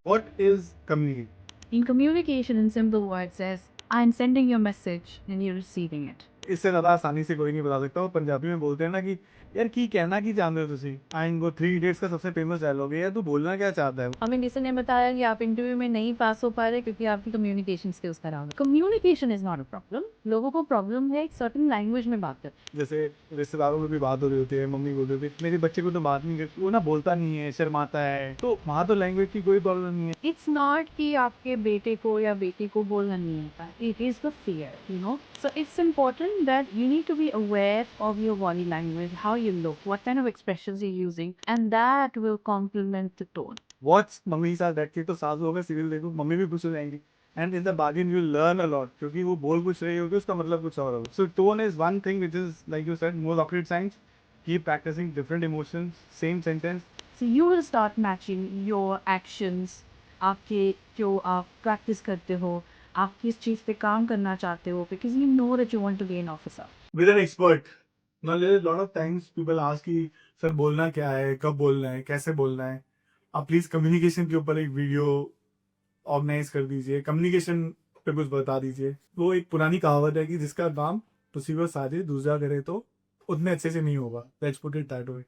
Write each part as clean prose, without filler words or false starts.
What is communication? In communication, in simple words, says, I'm sending you a message and you're receiving it. इससे ज़्यादा आसानी से कोई नहीं बता सकता। वो पंजाबी में बोलते हैं ना कि यार की कहना की चाहते हो तुसी। एंड वो थ्री इडियट्स का सबसे फेमस डायलॉग है, यार तू बोलना क्या चाहता है। हमें किसी ने बताया कि आप इंटरव्यू में नहीं पास हो पा रहे क्योंकि आपकी कम्युनिकेशन स्किल्स खराब है। Communication is not a problem. लोगों को प्रॉब्लम है एक सर्टेन लैंग्वेज में बात कर। जैसे रिश्तेदारों में भी बात हो रही होती है, मम्मी बोल रही होती है मेरे बच्चे को तो बात नहीं करती, वो ना बोलता नहीं है, शर्माता है, तो वहाँ तो लैंग्वेज की कोई प्रॉब्लम नहीं है। इट्स नॉट कि आपके बेटे को या बेटी को बोलना नहीं आता। It is the fear, you know. So it's important that you need to be aware of your body language, how you look, what kind of expressions you using, and that will complement the tone. What's मम्मी साथ बैठ के तो सास होगा serial देखो, mummy भी खुश हो जाएंगी। And in the bargain you learn a lot, क्योंकि वो बोल कुछ रही होगी उसका मतलब कुछ और होगा। So tone is one thing which is like you said more rocket science. Keep practising different emotions, same sentence. So you will start matching your actions, आपके जो आप प्रैक्टिस करते हो, आप किस चीज़ पे काम करना चाहते हो, because you know that you want to be an officer. With an expert. Now there is a lot of times people ask कि सर बोलना क्या है, कब बोलना है, कैसे बोलना है। आप प्लीज कम्युनिकेशन के ऊपर एक वीडियो ऑर्गेनाइज कर दीजिए, कम्युनिकेशन पे कुछ बता दीजिए। वो एक पुरानी कहावत है कि जिसका काम मुसीबत साझे दूसरा करे तो उतने अच्छे से नहीं होगा। Let's put it that way.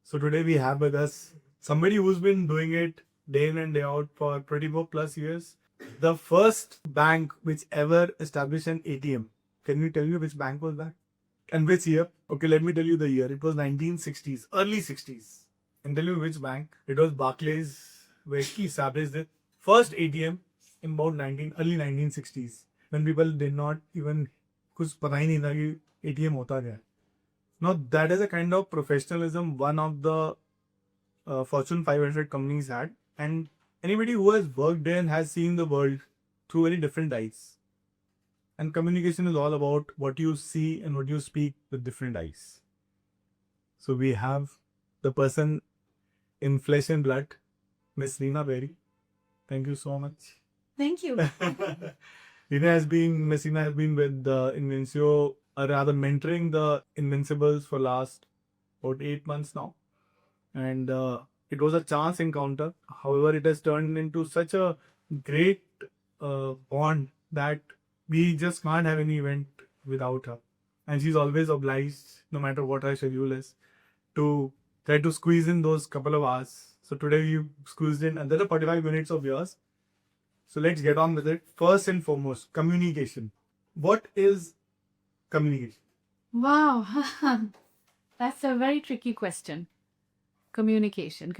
So today we have with us somebody who's been doing it day in and day out for 24 plus years. The first bank which ever established an ATM. Can you tell me which bank was that? And which year? Okay, let me tell you the year. It was 1960s, early 60s. And tell you which bank. It was Barclays, where he established the first ATM in about early 1960s. When people did not even कुछ पता ही नहीं था कि ATM होता क्या है. Now that is a kind of professionalism one of the Fortune 500 companies had, and anybody who has worked there has seen the world through very different eyes. And communication is all about what you see and what you speak with different eyes. So we have the person in flesh and blood, Miss Reena Berry. Thank you so much. Thank you. Miss Reena has been with the Invencio, or rather mentoring the Invincibles for last about 8 months now. And it was a chance encounter. However, it has turned into such a great bond that we just can't have any event without her. And she's always obliged, no matter what her schedule is, to try to squeeze in those couple of hours. So today you squeezed in another 45 minutes of yours. So let's get on with it. First and foremost, communication. What is communication? Wow, that's a very tricky question. Communication.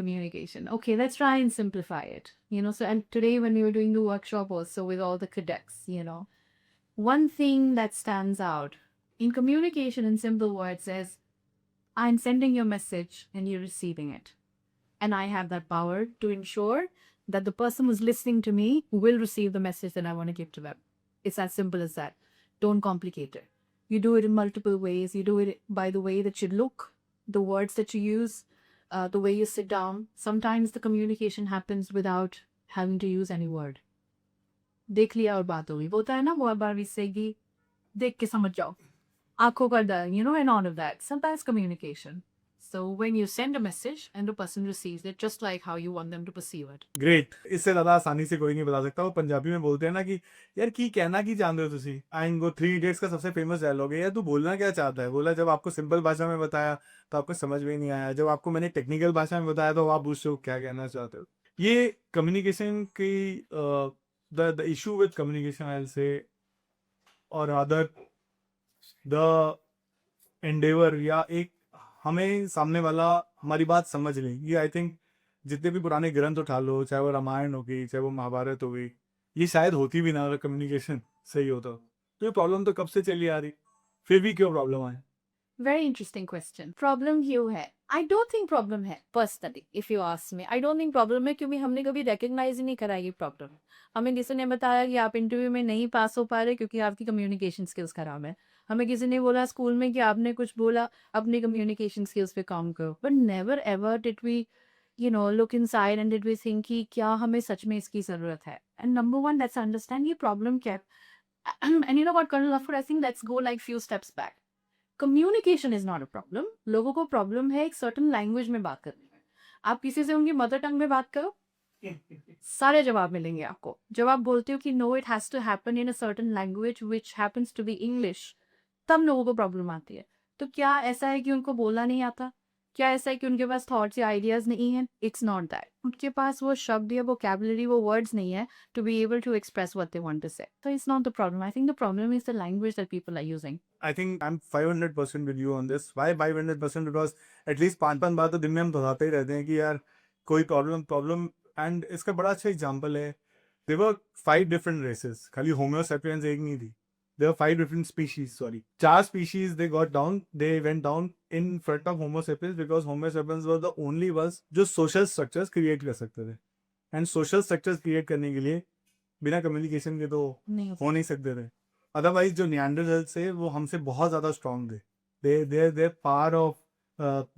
Okay, let's try and simplify it. So and today when we were doing the workshop also with all the cadets, one thing that stands out in communication in simple words is, I'm sending your message and you're receiving it. And I have that power to ensure that the person who's listening to me will receive the message that I want to give to them. It's as simple as that. Don't complicate it. You do it in multiple ways. You do it by the way that you look, the words that you use, the way you sit down. Sometimes the communication happens without having to use any word. देख लिया और बात हो गई। वो होता है ना बहुत बार इससे कि देख के समझ जाओ, आंखों का डर, and all of that. Sometimes communication. So when you send a message and the person receives it just like how you want them to perceive it. Great. इससे ज्यादा आसानी से कोई नहीं बता सकता। वो पंजाबी में बोलते हैं ना कि यार की कहना की जानते हो तुसी। एंड वो थ्री इडियट्स का सबसे फेमस डायलॉग है, यार तू बोलना क्या चाहता है। बोला जब आपको सिंपल भाषा में बताया तो आपको समझ में नहीं आया, जब आपको मैंने टेक्निकल भाषा में बताया तो आप पूछते हो क्या कहना चाहते हो। ये कम्युनिकेशन की the issue with communication I will say, और अदर द एंडेवर, या एक हमें सामने वाला हमारी बात समझ ले। ये आई थिंक जितने भी पुराने ग्रंथ उठा लो, चाहे वो रामायण होगी, चाहे वो महाभारत होगी, ये शायद होती भी ना अगर कम्युनिकेशन सही होता। तो ये प्रॉब्लम तो कब से चली आ रही, फिर भी क्यों प्रॉब्लम आए? Very interesting question. Problem क्यों है? I don't think problem है personally. If you ask me, I don't think problem है क्योंकि हमने कभी recognize ही नहीं करा ये problem. हमें किसी ने बताया कि आप इंटरव्यू में नहीं पास हो पा रहे क्योंकि आपकी कम्युनिकेशन स्किल्स खराब है। हमें किसी ने बोला स्कूल में कि आपने कुछ बोला, अपनी कम्युनिकेशन स्किल्स पे काम करो। But never ever did we look inside and did we think कि क्या हमें सच में इसकी ज़रूरत है। And number one, let's understand ये problem क्या है। And you know what, Colonel Laffer, I think let's go like few steps back. Communication is not a problem. लोगों को प्रॉब्लम है एक सर्टन लैंग्वेज में बात करने में। आप किसी से उनकी मदर टंग में बात करो, सारे जवाब मिलेंगे आपको। जब आप बोलते हो कि no it has to happen in a certain language which happens to be English, तब लोगों को प्रॉब्लम आती है। तो क्या ऐसा है कि उनको बोलना नहीं आता? क्या ऐसा है कि उनके पास थॉट्स या आइडियाज़ नहीं हैं? It's not that. उनके पास वो शब्द या वोकैब्युलरी, वो वर्ड्स नहीं है to be able to express what they want to say. So it's not the problem. I think the problem is the language that people are using. I think I'm 500% with you on this. Why 500%? Because at least 5 बार तो दिन में हम दोहराते ही रहते हैं कि यार कोई प्रॉब्लम एंड इसका बड़ा अच्छा एग्जांपल है. There were 5 different races. खाली होमो सेपियंस एक नहीं थी. There were 5 different species. Sorry, 4 species they got down. They went down in front of Homo sapiens because Homo sapiens were the only ones जो social structures create कर सकते थे. And social structures create करने के लिए बिना communication के तो नहीं हो हो नहीं सकते थे. अदरवाइज जो नियंडरथाल्स थे वो हमसे बहुत ज्यादा स्ट्रांग थे. The power of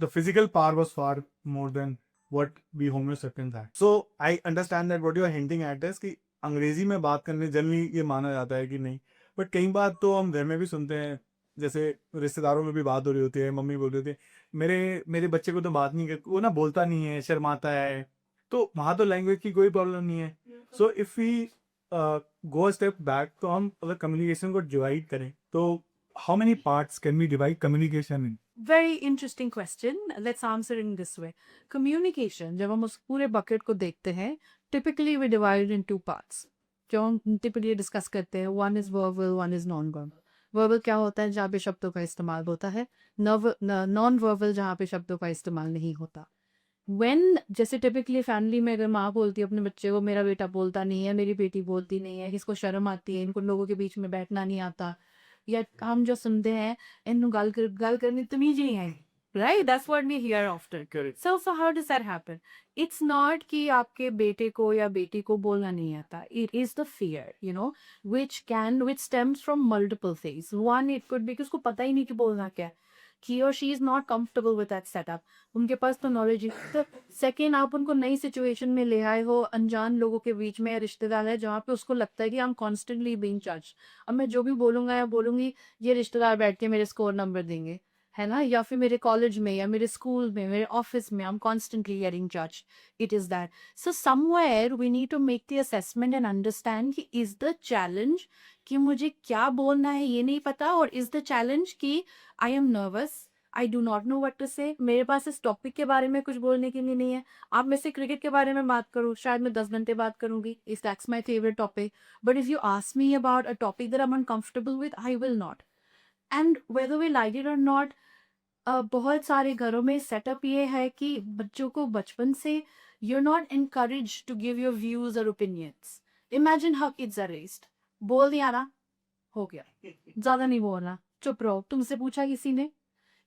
the physical power was far more than what we Homo sapiens had. So I understand that what you are hinting at is कि अंग्रेजी में बात करने जनरली ये माना जाता है कि नहीं, बट कई बार तो हम घर में भी सुनते हैं, जैसे रिश्तेदारों में भी बात हो रही होती है, मम्मी बोल रही होती है मेरे मेरे बच्चे को तो बात नहीं कर, वो ना बोलता नहीं है, शर्माता है. तो वहाँ तो लैंग्वेज की कोई प्रॉब्लम नहीं है. So if we go step back, तो हम अगर कम्युनिकेशन को डिवाइड करें तो how many parts can we divide communication in? Very interesting question. Let's answer in this way. Communication, जब हम उस पूरे bucket को देखते हैं, typically we divide it in two parts. जो हम typically डिस्कस करते हैं, one is verbal, one is non-verbal. Verbal क्या होता है? जहाँ पे शब्दों का इस्तेमाल होता है. Non-verbal जहाँ पे शब्दों का इस्तेमाल नहीं होता. When जैसे typically फैमिली में अगर माँ बोलती है अपने बच्चे को मेरा बेटा बोलता नहीं है, मेरी बेटी बोलती नहीं है, इसको शर्म आती है, इनको लोगों के बीच में बैठना नहीं आता, या हम जो सुनते हैं इन्हों गल करनी तमीज ही नहीं आई, right? That's what we hear often. Correct. So how does that happen? It's not कि आपके बेटे को या बेटी को बोलना नहीं आता. It is the fear, which stems from multiple things. One, it could be कि उसको पता ही नहीं कि बोलना क्या है. He or she is not comfortable with that setup. उनके पास तो नॉलेज ही. तो सेकेंड, आप उनको नई सिचुएशन में ले आए हो, अनजान लोगों के बीच में, रिश्तेदार है जहाँ पे उसको लगता है कि I am constantly being judged. अब मैं जो भी बोलूंगा या बोलूंगी, ये रिश्तेदार बैठ के मेरे स्कोर नंबर देंगे, है ना? या फिर मेरे कॉलेज में या मेरे स्कूल में, मेरे ऑफिस में, I am constantly getting judged. It is that. So somewhere we need to make the assessment and understand कि इज द चैलेंज कि मुझे क्या बोलना है ये नहीं पता, और इज द चैलेंज कि I am nervous, I do not know what to say, मेरे पास इस टॉपिक के बारे में कुछ बोलने के लिए नहीं है. आप में से क्रिकेट के बारे में बात करूँ, शायद मैं 10 घंटे बात करूंगी, इस that's my favourite topic. But if you ask me about a topic that I am uncomfortable with, I will not. And whether we like it or not, बहुत सारे घरों में सेटअप ये है कि बच्चों को बचपन से you're not encouraged to give your views or opinions. Imagine how kids are raised. बोल दिया ना, हो गया, ज्यादा नहीं बोलना, चुप रहो, तुमसे पूछा किसी ने?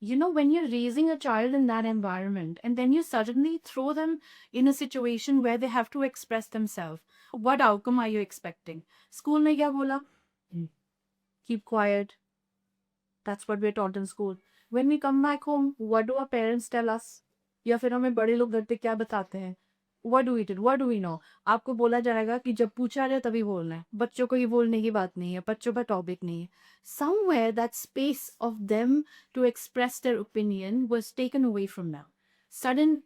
When you're raising a child in that environment and then you suddenly throw them in a situation where they have to express themselves, what outcome are you expecting? School में क्या बोला? Keep quiet. That's what we're taught in school. When we come back home, what do our parents tell us? या फिर हमें बड़े लोग घर पे क्या बताते हैं? What do we do? What do we know? आपको बोला जाएगा कि जब पूछा जाए तभी बोलना है. बच्चों को ये बोलने की बात नहीं है, बच्चों का टॉपिक नहीं है. Somewhere that space of them to express their opinion was taken away from them.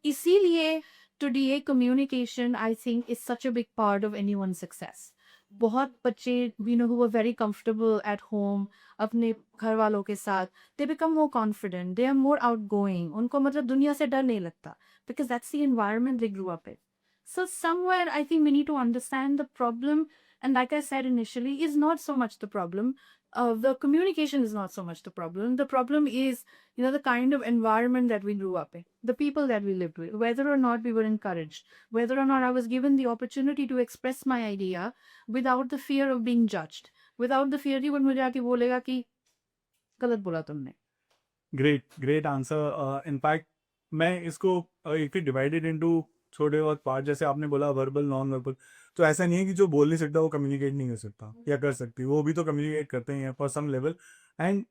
इसीलिए today communication, I think, is such a big part of anyone's success. बहुत बच्चे who are very comfortable at home अपने घर वालों के साथ, they become more confident, they are more outgoing, उनको मतलब दुनिया से डर नहीं लगता, because that's the environment they grew up in. So somewhere I think we need to understand the problem, and like I said initially, is not so much the problem. The communication is not so much the problem. The problem is, the kind of environment that we grew up in, the people that we lived with, whether or not we were encouraged, whether or not I was given the opportunity to express my idea without the fear of being judged, without the fear कि वो मुझे आके बोलेगा कि गलत बोला तुमने. Great answer. In fact मैं इसको इफ डिवाइडेड इनटू छोटे और पार्ट, जैसे आपने बोला वर्बल नॉन वर्बल, तो ऐसा नहीं है कि जो बोल नहीं सकता वो कम्युनिकेट नहीं कर सकता या कर सकती, वो भी तो कम्युनिकेट करते हैं for some level. And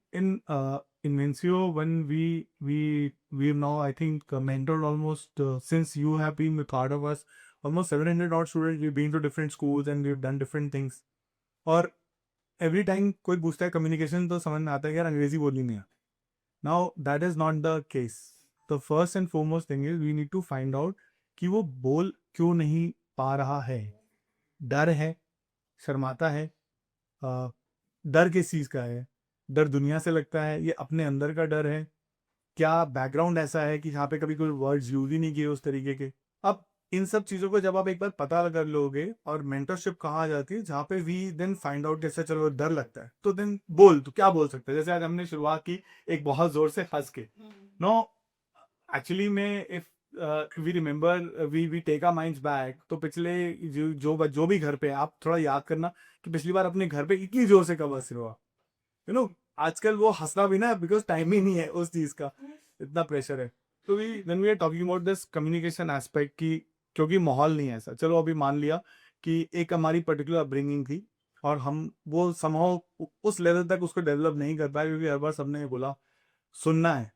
in Mencio, when we now, I think, mentored almost, since you have been a part of us, almost 700 odd students. We've been to different schools and we've done different things. और every time कोई पूछता है communication, तो समझ में आता है यार अंग्रेजी बोलनी नहीं है. Now that is not the case. The first and foremost thing is we need to find out कि वो बोल क्यों नहीं पा रहा है, डर है, शर्माता है, डर किस चीज़ का है, डर दुनिया से लगता है, ये अपने अंदर का डर है, क्या बैकग्राउंड ऐसा है कि जहाँ पे कभी कोई वर्ड्स यूज ही नहीं किए उस तरीके के। अब इन सब चीज़ों को जब आप एक बार पता कर लोगे, और मेंटरशिप कहाँ आ जाती है जहाँ पे वी देन फाइंड आउट, जैसे चलो डर लगता है तो देन बोल, तो क्या बोल सकते हैं, जैसे आज हमने शुरुआत की एक बहुत जोर से हंस के। नो, एक्चुअली में if we remember, we take our minds back, तो पिछले जो भी घर पे है, आप थोड़ा याद करना कि पिछली बार अपने घर पे इतनी जोर से कब हंस रहे हो, यू नो। आजकल वो हंसना भी ना, बिकॉज टाइम ही नहीं है उस चीज का, इतना प्रेशर है। तो we when we are talking about this communication aspect की, क्योंकि माहौल नहीं है ऐसा, चलो अभी मान लिया कि एक हमारी पर्टिकुलर अपब्रिंगिंग थी और हम वो समहाउ उस लेवल तक उसको डेवलप नहीं कर पाए, क्योंकि हर बार सबने बोला सुनना है,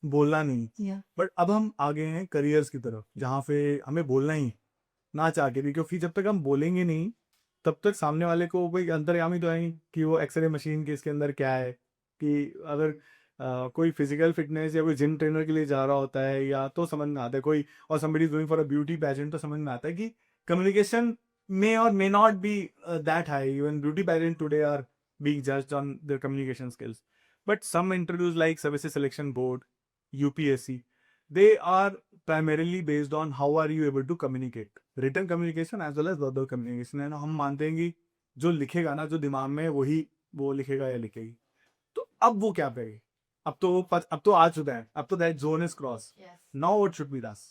बोलना नहीं। Yeah. बट अब हम आगे हैं करियर्स की तरफ, जहाँ पे हमें बोलना ही ना चाह के भी, क्योंकि जब तक हम बोलेंगे नहीं तब तक सामने वाले को कोई अंतर्यामी तो है नहीं कि वो एक्सरे मशीन के इसके अंदर क्या है, कि अगर कोई फिजिकल फिटनेस या कोई जिम ट्रेनर के लिए जा रहा होता है या तो समझ में आता है कोई, और somebody is going for a beauty pageant, तो समझ में आता है कि communication may or may not be that high, even beauty pageant today are being judged on their communication skills. But some interviews like Services Selection Board, UPSC, they are primarily based on how are you able to communicate, written communication as well as verbal communication। and हम मानते हैं कि जो लिखेगा ना, जो दिमाग में है, वही वो लिखेगा या लिखेगी। तो अब वो क्या करेगी, अब तो आ चुका है, अब तो that zone is cross. Yes. Now what should be दस?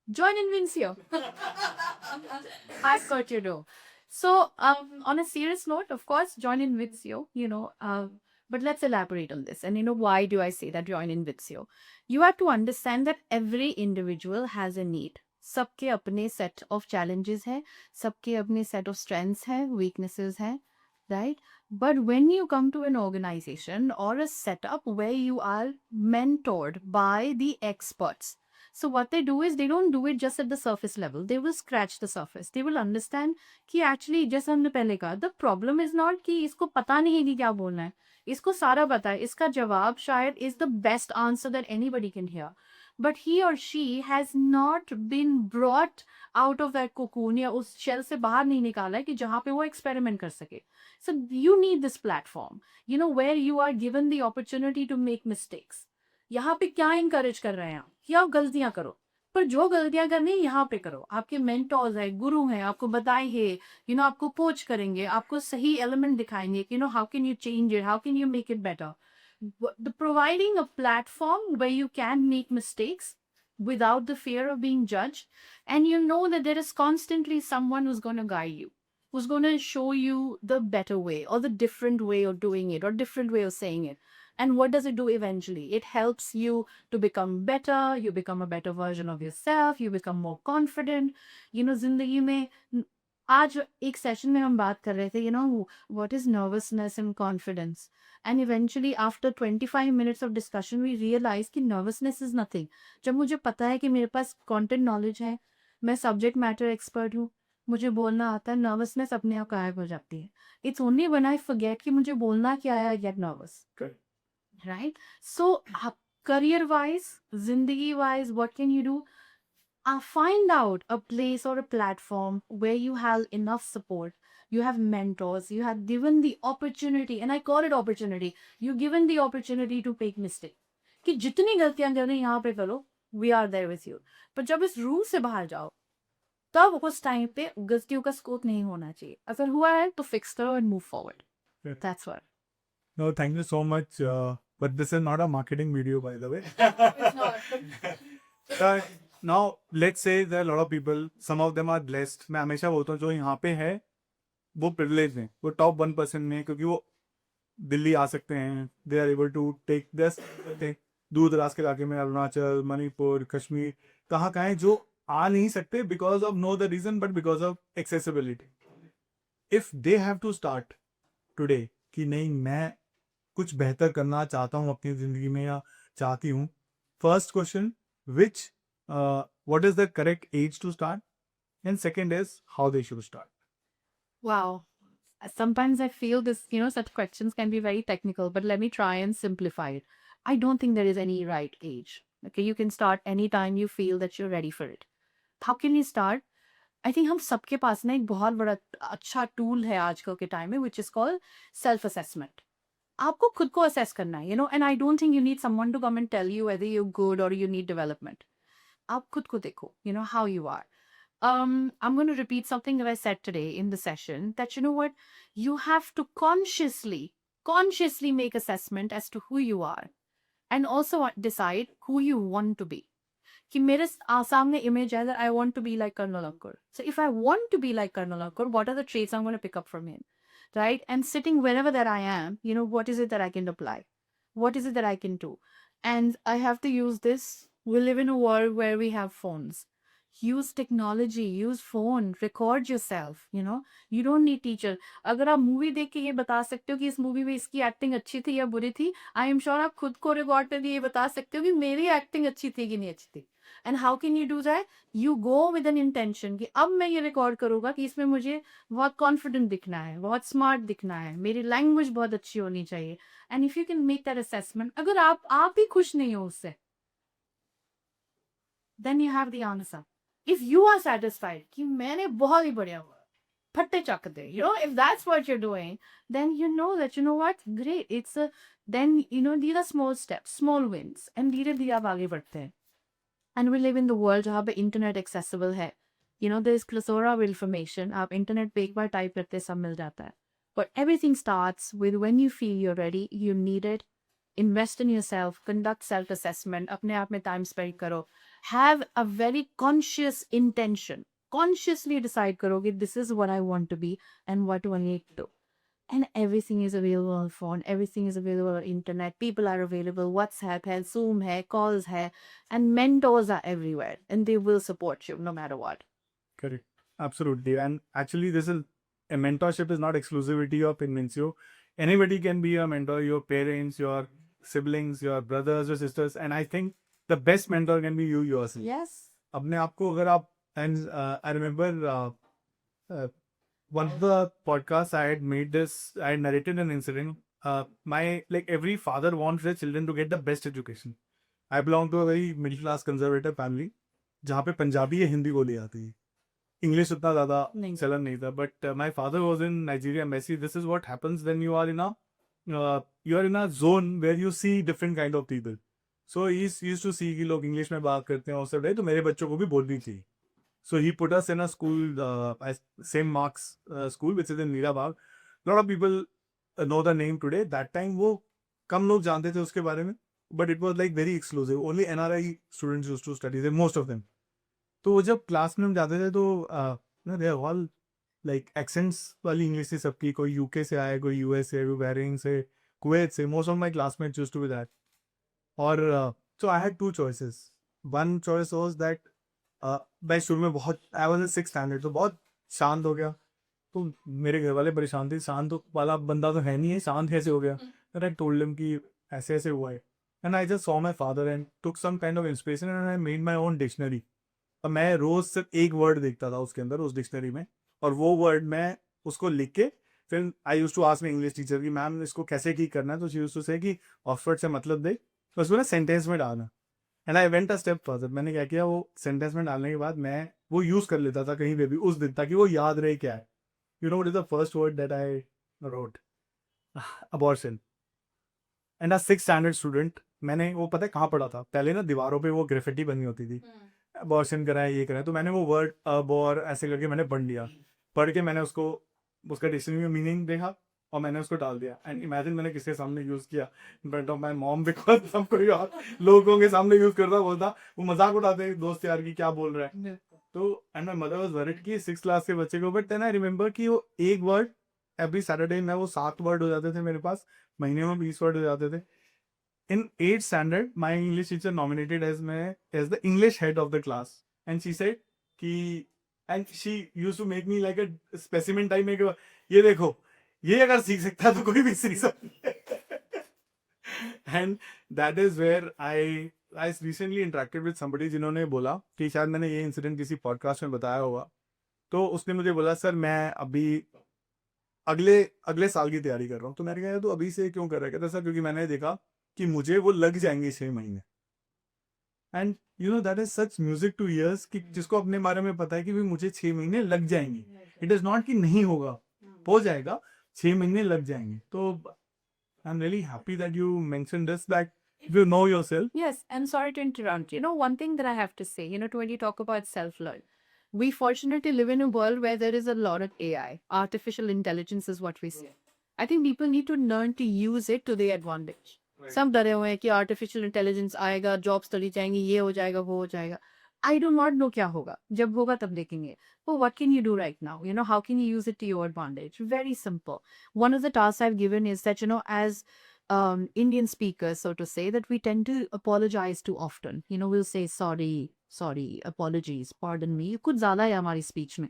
Join Invincio. I've got you know. So, on a serious note, of course, join Invincio, but let's elaborate on this. And why do I say that join Invincio? You have to understand that every individual has a need. सबके अपने set of challenges है, सबके अपने set of strengths है, weaknesses है, right? But when you come to an organization or a setup where you are mentored by the experts, so what they do is they don't do it just at the surface level. They will scratch the surface. They will understand कि actually जैसा हमने पहले कहा, the problem is not कि इसको पता नहीं है कि क्या बोलना है, इसको सारा पता है, इसका जवाब शायद is the best answer that anybody can hear. But he or she has not been brought out of that cocoon, या उस shell से बाहर नहीं निकाला है कि जहाँ पे वो experiment कर सके. So you need this platform, where you are given the opportunity to make mistakes. यहाँ पे क्या encourage कर रहे हैं आप कि आप गलतियां करो, पर जो गलतियां करनी है यहाँ पे करो। आपके मेंटोर्स है, गुरु हैं, आपको बताएंगे, आपको कोच करेंगे, आपको सही एलिमेंट दिखाएंगे कि how can you change it, how can you make it better. Providing a platform where you can make mistakes without the fear of being judged, and that there is constantly someone who's going to guide you, who's going to show you the better way or the different way of doing it or different way of saying it. And what does it do eventually? It helps you to become better. You become a better version of yourself. You become more confident. जिंदगी में आज एक session में हम बात कर रहे थे, what is nervousness and confidence. And eventually after 25 minutes of discussion, we realized कि nervousness is nothing. जब मुझे पता है कि मेरे पास content knowledge है, मैं subject matter expert हूँ, मुझे बोलना आता है, nervousness अपने आप गायब हो जाती है. It's only when I forget कि मुझे बोलना क्या है, I get nervous. Correct. Right? So career wise, zindagi wise, what can you do? Find out a place or a platform where you have enough support, you have mentors, you have given the opportunity, and I call it opportunity, you're given the opportunity to make mistake. कि जितनी गलतियां करनी यहाँ पे करो, we are there with you. पर जब इस रूल से बाहर जाओ, तब उस टाइम पे गलतियों का स्कोप नहीं होना चाहिए. अगर हुआ है तो फिक्स करो and move forward. Yeah. That's what. No, thank you so much. But this is not a marketing video, by the way. It's not. Now, let's say there are a lot of people, some of them are blessed. मैं हमेशा बोलता हूँ जो यहाँ पे है वो privileged हैं, वो top 1% में है, क्योंकि वो दिल्ली आ सकते हैं, they are able to take this, दूर दराज के इलाके में अरुणाचल, मणिपुर, कश्मीर, कहाँ हैं जो आ नहीं सकते because of no the reason but because of accessibility. If they have to start today कि नहीं मैं कुछ बेहतर करना चाहता हूँ अपनी जिंदगी में या चाहती हूँ, first question, what is the correct age to start, and second is how they should start. Wow. Sometimes I feel this, such questions can be very technical, but let me try and simplify it. I don't think there is any right age. Okay, you can start anytime you feel that you're ready for it. How can you start? I think हम सबके पास ना एक बहुत बड़ा अच्छा tool है आजकल के टाइम में, which is called self assessment. आपको खुद को असेस करना है, and I don't think you need someone to come and tell you whether you good or you need development. आप खुद को देखो, how you are. I'm going to repeat something that I said today in the session, that what, you have to consciously make assessment as to who you are, and also decide who you want to be. कि मेरे सामने image है that I want to be like Colonel Ankur. So if I want to be like Colonel Ankur, what are the traits I'm going to pick up from him? Right? And sitting wherever that I am, what is it that I can apply? What is it that I can do? And I have to use this. We live in a world where we have phones. Use technology, use phone, record yourself, you don't need teacher. अगर आप movie देख के ये बता सकते हो कि इस मूवी में इसकी एक्टिंग अच्छी थी या बुरी थी, आई एम श्योर आप खुद को रिकॉर्ड करके ये बता सकते हो कि मेरी एक्टिंग अच्छी थी कि नहीं अच्छी थी. And how can you do that? You go with an intention कि अब मैं ये रिकॉर्ड करूंगा कि इसमें मुझे बहुत कॉन्फिडेंट दिखना है, बहुत स्मार्ट दिखना है, मेरी लैंग्वेज बहुत अच्छी होनी चाहिए. And if you can make that assessment, अगर आप ही खुश नहीं हो उससे, then you have the answer. If you are satisfied कि मैंने बहुत ही बढ़िया हुआ, फट्टे चक दे, if that's what you're doing, then you know that, what, great. It's then, these are small steps, small wins, and धीरे धीरे आप आगे बढ़ते हैं. And we live in the world जहाँ पे internet accessible है. there is plethora of information. आप internet पे एक बार type करते सब मिल जाता है. But everything starts with when you feel you're ready, you need it. Invest in yourself, conduct self-assessment, अपने आप में time spend करो. Have a very conscious intention. Consciously decide करो कि this is what I want to be and what do I need to do. And everything is available on phone, everything is available on internet, people are available, WhatsApp hai, Zoom hai, calls hai, and mentors are everywhere, and they will support you no matter what. Correct. Absolutely. And actually, a mentorship is not exclusivity of Invencio. Anybody can be a mentor, your parents, your siblings, your brothers or sisters. And I think the best mentor can be you yourself. Yes. अपने आप को अगर आप, and I remember one of the podcasts I had narrated an incident. Every father wants their children to get the best education. I belong to a very middle class conservative family जहाँ पे पंजाबी या हिंदी बोली जाती है, English उतना ज़्यादा चलन नहीं था. But my father was in Nigeria embassy. This is what happens when you are in a zone where you see different kind of people. So he used to see कि लोग इंग्लिश में बात करते हैं और सब, तो मेरे बच्चों को भी बोलनी चाहिए. So he put us in a school, St. Mark's school, which is in Meerabag. Lot of people know the name today. That time वो कम लोग जानते थे उसके बारे में, but it was like very exclusive. Only NRI students used to study there, most of them. तो वो जब क्लास में हम जाते थे तो they are all like accents वाली इंग्लिश थी सबकी. कोई यूके से आए, कोई यूएस से, कोई बहरीन से, कुवैत से. Most of my classmates used to be that. और so I had two choices. One choice was that मैं शुरू में बहुत, I was in 6th standard, तो बहुत शांत हो गया. तो मेरे घर वाले परेशान थे, शांत वाला बंदा तो है नहीं है, शांत कैसे हो गया. आई टोल्ड हिम कि ऐसे ऐसे हुआ है. And I just saw my father and took some kind of inspiration and I made my own dictionary. और मैं रोज सिर्फ एक वर्ड देखता था उसके अंदर, उस डिक्शनरी में, और वो वर्ड मैं उसको लिख के फिर I use to ask my English teacher कि मैम इसको कैसे ठीक करना है. तो शी यूज्ड टू से कि ऑक्सफोर्ड से मतलब दे, तो उसको ना सेंटेंस में डालना. And I went a step further. मैंने क्या किया, वो सेंटेंस में डालने के बाद मैं वो यूज कर लेता था कहीं पे भी उस दिन, ताकि वो याद रहे क्या है. You know what is the first word that I wrote? Abortion. And a 6th standard student, मैंने वो पता है कहाँ पढ़ा था पहले ना, दीवारों पे वो ग्रेफिटी बनी होती थी, अबॉर्शन कराए, ये कराए. तो मैंने वो वर्ड अब और ऐसे करके मैंने पढ़ लिया. पढ़ के मैंने उसको, उसका डिक्शनरी में मीनिंग देखा और मैंने उसको डाल दिया. एंड इमेजिन मैंने किसके सामने यूज किया, in front of my mom, because सब कोई और लोगों के सामने यूज करता, बोलता, वो मजाक उड़ाते दोस्त यार की क्या बोल रहा है. तो and my mother was worried कि 6th क्लास के बच्चे को. बट देन आई रिमेंबर कि वो एक वर्ड एवरी सैटरडे में, वो 7 वर्ड हो जाते थे मेरे पास, महीने में 20 वर्ड हो जाते थे. In 8th standard, my English teacher nominated as the English head of the class, and she said कि, and she used to make me like a specimen type में, ये देखो, ये अगर सीख सकता है तो कोई भी सीख सकता है. And that is where I recently interacted with somebody जिन्होंने बोला कि शायद मैंने ये इंसिडेंट किसी पॉडकास्ट में बताया होगा. तो उसने मुझे बोला, सर मैं अभी अगले साल की तैयारी कर रहा हूँ. तो मैंने कहा, तो अभी से क्यों कर रहा है? कहता सर क्योंकि मैंने देखा कि मुझे वो लग जाएंगे 6 महीने. And you know that is such music two years कि जिसको अपने बारे में पता है कि भाई मुझे 6 महीने लग जाएंगे. इट इज नॉट कि नहीं होगा, हो जाएगा, 6 महीने लग जाएंगे. तो I am really happy that you mention this, that you know yourself. Yes, and sorry to interrupt. You know, one thing that I have to say, when you talk about self-learn, we fortunately live in a world where there is a lot of AI. Artificial intelligence is what we say. I think people need to learn to use it to their advantage. सब डरे हुए हैं कि artificial intelligence आएगा, jobs चली जाएंगी, ये हो जाएगा, वो हो जाएगा. आई डो नॉट नो क्या होगा. जब होगा तब देखेंगे. So what can you do right now? How can you use it to your advantage? Very simple. One of the tasks I've given is that, as Indian speakers, so to say, that we tend to apologize too often. We'll say sorry, apologies, pardon me. कुछ ज़्यादा है हमारी speech में.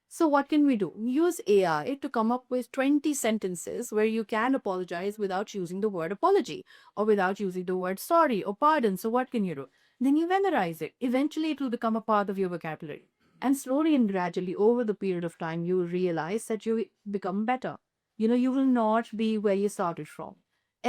So what can we do? Use AI to come up with 20 sentences where you can apologize without using the word apology or without using the word sorry or pardon. So what can you do? Then you memorize it. Eventually, it will become a part of your vocabulary. And slowly and gradually, over the period of time, you will realize that you become better. You will not be where you started from.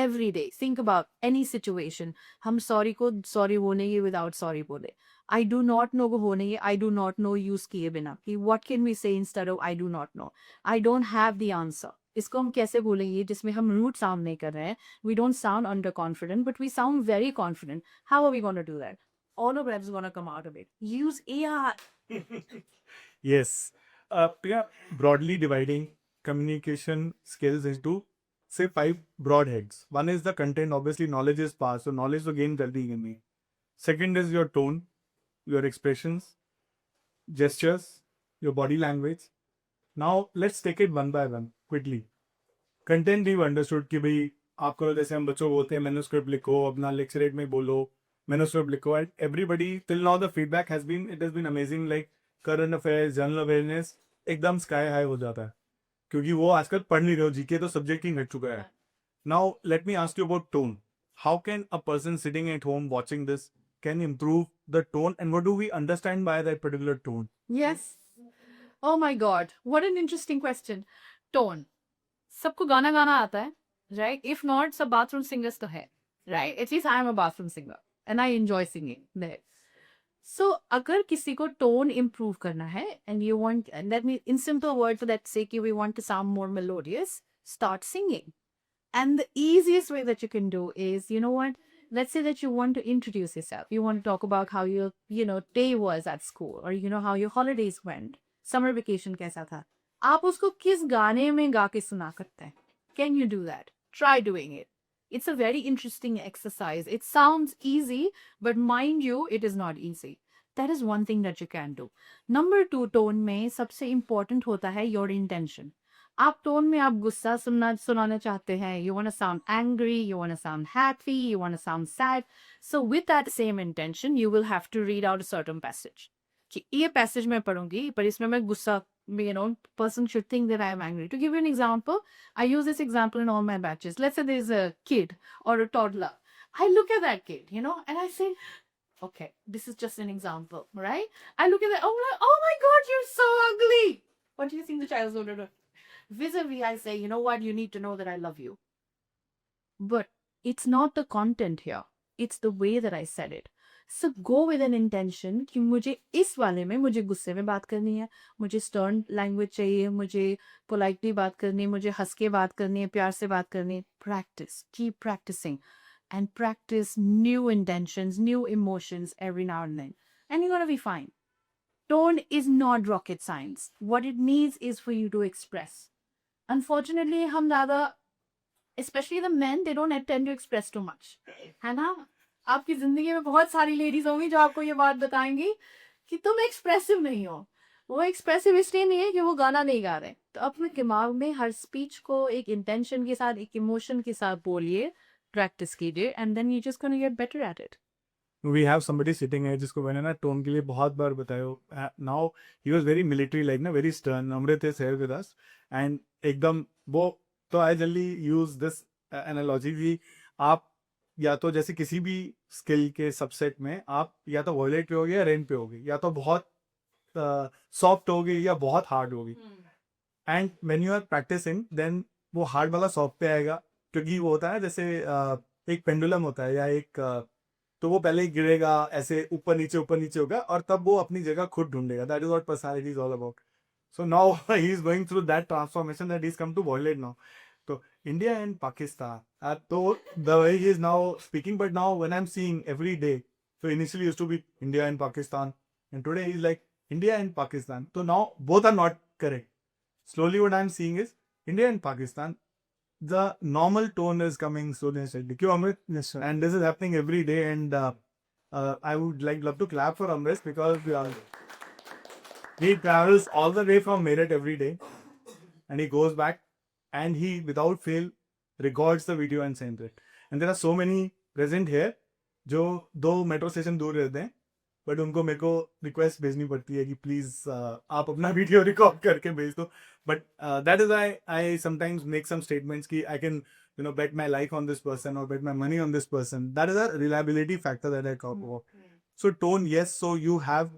Every day, think about any situation. हम sorry को sorry बोलेंगे without sorry बोले. I do not know को बोलेंगे I do not know use किए बिना. कि what can we say instead of I do not know? I don't have the answer. इसको हम कैसे बोलेंगे जिसमें हम rude sound नहीं कर रहे हैं. We don't sound underconfident, but we sound very confident. How are we going to do that? All of that is going to come out of it. Use AI. Yes. Priya, broadly dividing communication skills into say 5 broad heads. One is the content, obviously knowledge is past, so knowledge to gain jaldi करनी. Second is your tone, your expressions, gestures, your body language. Now let's take it one by one quickly. Content we've understood कि भाई आप करो जैसे हम बच्चों को बोलते हैं मैन्युस्क्रिप्ट लिखो, अपना लेक्चरेट में बोलो, मैन्युस्क्रिप्ट लिखो. And everybody till now the feedback has been, it has been amazing. Like current affairs, general awareness एकदम स्काई हाई हो जाता है क्योंकि वो आजकल पढ़ नहीं रहे हो, जीके तो सब्जेक्ट ही घट चुका है. Now let me ask you about tone. How can a person sitting at home watching this can improve the tone, and what do we understand by that particular tone? Yes. Oh my God. What an interesting question. Tone. सबको गाना गाना आता है, right? If not, सब bathroom singers तो है, right? At least I am a bathroom singer and I enjoy singing there. So अगर किसी को tone improve करना है and you want, and let me in simple words, let's say कि we want to sound more melodious, start singing. And the easiest way that you can do is, let's say that you want to introduce yourself. You want to talk about how your, day was at school, or, how your holidays went. Summer vacation कैसा था. आप उसको किस गाने में गा के सुना सकते हैं? Can you do that? Try doing it. It's a very interesting exercise. It sounds easy, but mind you, it is not easy. That is one thing that you can do. Number 2, tone में सबसे important होता है your intention. आप tone में आप गुस्सा सुनाना चाहते हैं. You want to sound angry, you want to sound happy, you want to sound sad. So with that same intention, you will have to read out a certain passage. कि ये passage मैं पढ़ूंगी, पर इसमें मैं गुस्सा, person should think that I am angry. To give you an example, I use this example in all my batches. Let's say there's a kid or a toddler. I look at that kid, and I say, okay, this is just an example, right? I look at that, oh my God, you're so ugly. What do you think the child's going to do? Vis-a-vis, I say, you know what, you need to know that I love you. But it's not the content here. It's the way that I said it. So go with an intention कि मुझे इस वाले में मुझे गुस्से में बात करनी है, मुझे stern language चाहिए, मुझे politely बात करनी है, मुझे हंस के बात करनी है, प्यार से बात करनी है. Practice. Keep practicing. And practice new intentions, new emotions every now and then. And you're going to be fine. Tone is not rocket science. What it needs is for you to express. Unfortunately, हम ज़्यादा, especially the men, they don't tend to express too much. है ना? आपकी जिंदगी में बहुत सारी ladies होंगी जो आपको ये बात बताएंगी कि तुम एक्सप्रेसिव नहीं हो. वो एक्सप्रेसिव इसलिए नहीं है कि वो गाना नहीं गा रहे. तो अपने दिमाग में हर स्पीच को एक इंटेंशन के साथ, एक इमोशन के साथ बोलिए, प्रैक्टिस कीजिए, and then you just gonna get better at it. We have somebody sitting here जिसको मैंने ना टोन के लिए बहुत बार बताया. Now he was very military like ना, very stern. Amrit is here with us and एकदम वो, तो I generally use this analogy कि आप या तो जैसे किसी भी स्किल के सबसेट में आप या तो वॉयलेट पे होगे या रेन पे होगे, या तो बहुत सॉफ्ट होगी या बहुत हार्ड होगी. And when you are practicing then वो हार्ड वाला सॉफ्ट पे आएगा, क्योंकि वो होता है जैसे एक पेंडुलम होता है या एक तो वो पहले ही गिरेगा, ऐसे ऊपर नीचे होगा, और तब वो अपनी जगह खुद ढूंढेगा. That is what personality is all about. So now he is going through that transformation that he's come to Bollywood now. So India and Pakistan. So the way he is now speaking, but now when I'm seeing every day, so initially used to be India and Pakistan, and today he's like India and Pakistan. So now both are not correct. Slowly, what I'm seeing is India and Pakistan. The normal tone is coming slowly and steadily. Kyun, Amrit? Yes, sir. And this is happening every day, and I would love to clap for Amrit because. He travels all the way from Meerut every day, and he goes back, and he, without fail, records the video and sends it. And there are so many present here, जो 2 metro station दूर रहते हैं, but उनको मेरे को request भेजनी पड़ती है कि प्लीज आप अपना वीडियो रिकॉर्ड करके भेज दो. But that is I sometimes make some statements कि I can bet my life on this person or bet my money on this person. That is a reliability factor that I talk about. So tone, yes. So you have